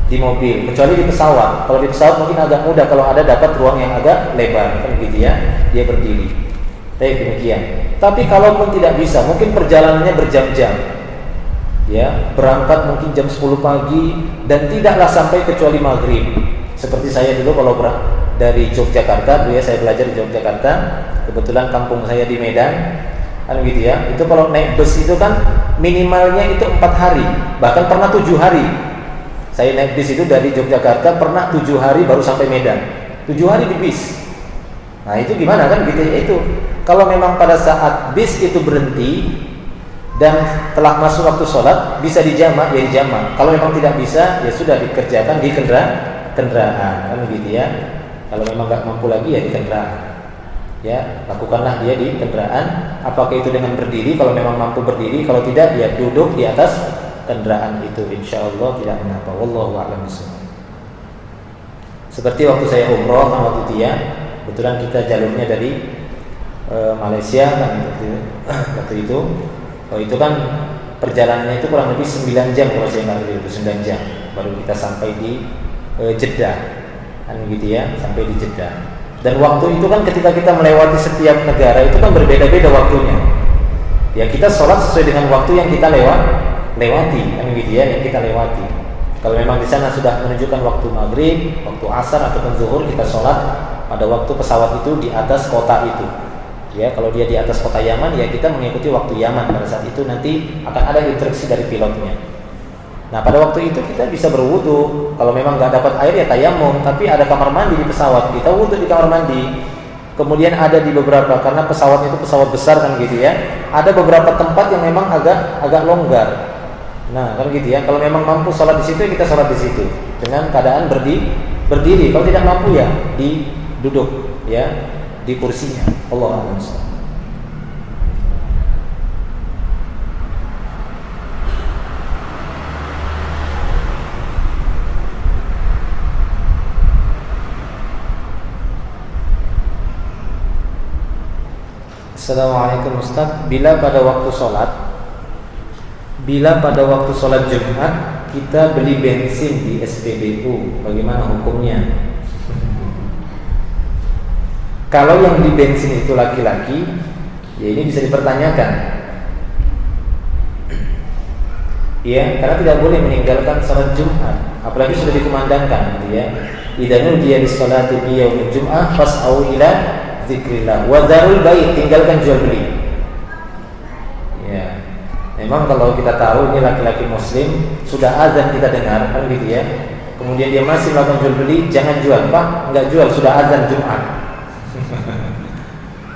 di mobil, kecuali di pesawat. Kalau di pesawat mungkin agak mudah kalau ada dapat ruang yang agak lebar, kan gitu ya, dia berdiri. Baik, demikian. Tapi kalaupun tidak bisa, mungkin perjalanannya berjam-jam. Ya, berangkat mungkin jam 10 pagi dan tidaklah sampai kecuali maghrib. Seperti saya dulu kalau dari Yogyakarta, dulu ya saya belajar di Yogyakarta. Kebetulan kampung saya di Medan, kan gitu ya. Itu kalau naik bus itu kan minimalnya itu 4 hari, bahkan pernah 7 hari. Saya naik bis itu dari Yogyakarta pernah 7 hari baru sampai Medan. 7 hari di bis. Nah itu gimana kan gitu ya itu. Kalau memang pada saat bis itu berhenti dan telah masuk waktu sholat bisa dijamak, ya dijamak. Kalau memang tidak bisa, ya sudah dikerjakan di kendaraan, kan begitu ya. Kalau memang nggak mampu lagi ya di kendaraan, ya lakukanlah dia di kendaraan. Apakah itu dengan berdiri? Kalau memang mampu berdiri, kalau tidak ya duduk di atas kendaraan itu. Insya Allah tidak mengapa. Wallahu a'lam bishawab. Seperti waktu saya umroh sama waktu itu ya, kebetulan kita jalurnya dari Malaysia kan waktu itu. Oh, itu kan perjalanannya itu kurang lebih 9 jam kalau saya nggak keliru, 9 jam baru kita sampai di Jeddah, kan gitu ya, sampai di Jeddah. Dan waktu itu kan ketika kita melewati setiap negara itu kan berbeda-beda waktunya. Ya kita sholat sesuai dengan waktu yang kita lewati, kan gitu ya, yang kita lewati. Kalau memang di sana sudah menunjukkan waktu maghrib, waktu asar ataupun zuhur, kita sholat pada waktu pesawat itu di atas kota itu. Ya, kalau dia di atas kota Yaman, ya kita mengikuti waktu Yaman pada saat itu. Nanti akan ada instruksi dari pilotnya. Nah, pada waktu itu kita bisa berwudu. Kalau memang nggak dapat air ya tayamum. Tapi ada kamar mandi di pesawat, kita wudu di kamar mandi. Kemudian ada di beberapa, karena pesawat itu pesawat besar kan gitu ya. Ada beberapa tempat yang memang agak longgar. Nah, kan gitu ya. Kalau memang mampu sholat di situ, ya kita sholat di situ dengan keadaan berdiri. Kalau tidak mampu ya duduk, ya di kursinya. Allah a'lam. Assalamualaikum Ustaz. Bila pada waktu sholat Jumat kita beli bensin di SPBU, bagaimana hukumnya? Kalau yang di bensin itu laki-laki, ya ini bisa dipertanyakan. Ya, karena tidak boleh meninggalkan sholat Jumat, apalagi sudah dikumandangkan, gitu ya. Idza nudiya lis-sholati fi yaumil jum'ah fas'au ila dzikrillah wa dzarul bai', tinggalkan jual beli. Ya. Memang kalau kita tahu ini laki-laki muslim, sudah azan kita dengar, kan gitu ya. Kemudian dia masih melakukan jual beli, jangan jual, Pak, enggak jual, sudah azan Jumat.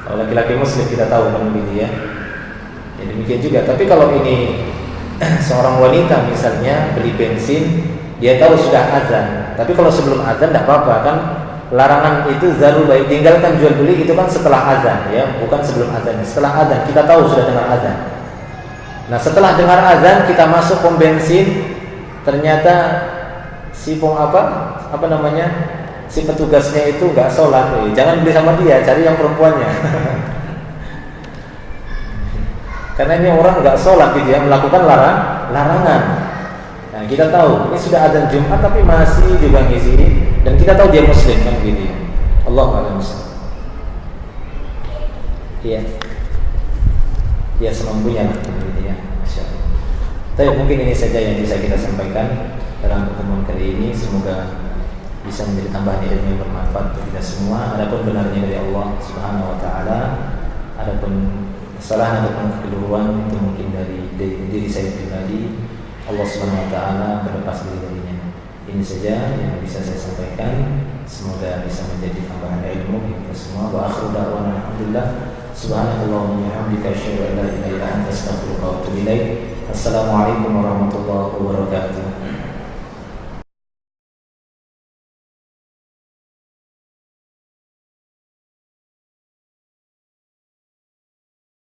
Kalau laki-laki muslim kita tahu kan begitu ya. Ya demikian juga. Tapi kalau ini seorang wanita misalnya beli bensin, dia tahu sudah azan. Tapi kalau sebelum azan tidak apa-apa kan. Larangan itu zarul baik, tinggalkan jual beli itu kan setelah azan ya, bukan sebelum azan. Setelah azan kita tahu sudah dengar azan. Nah setelah dengar azan kita masuk pom bensin, ternyata si si petugasnya itu nggak sholat, jangan beli sama dia, cari yang perempuannya. Karena ini orang nggak sholat gitu ya, melakukan larangan. Nah kita tahu ini sudah azan Jumat tapi masih juga ngisi, dan kita tahu dia muslim kan gitu ya. Allahu a'lam. Iya, ya semampunya lah gitu ya. Tapi mungkin ini saja yang bisa kita sampaikan dalam pertemuan kali ini. Semoga bisa menjadi tambahan ilmu yang bermanfaat untuk kita semua. Adapun benarnya dari Allah Subhanahu wa taala, adapun kesalahan ataupun kekeliruan itu mungkin dari diri saya pribadi. Allah Subhanahu wa taala berlepas darinya. Ini saja yang bisa saya sampaikan. Semoga bisa menjadi tambahan ilmu kita semua. Wa akhiru da'wana alhamdulillah. Subhanallahumma wa bihamdika asyhadu an la ilaha illa anta astaghfiruka wa atubu ilaik. Assalamualaikum warahmatullahi wabarakatuh.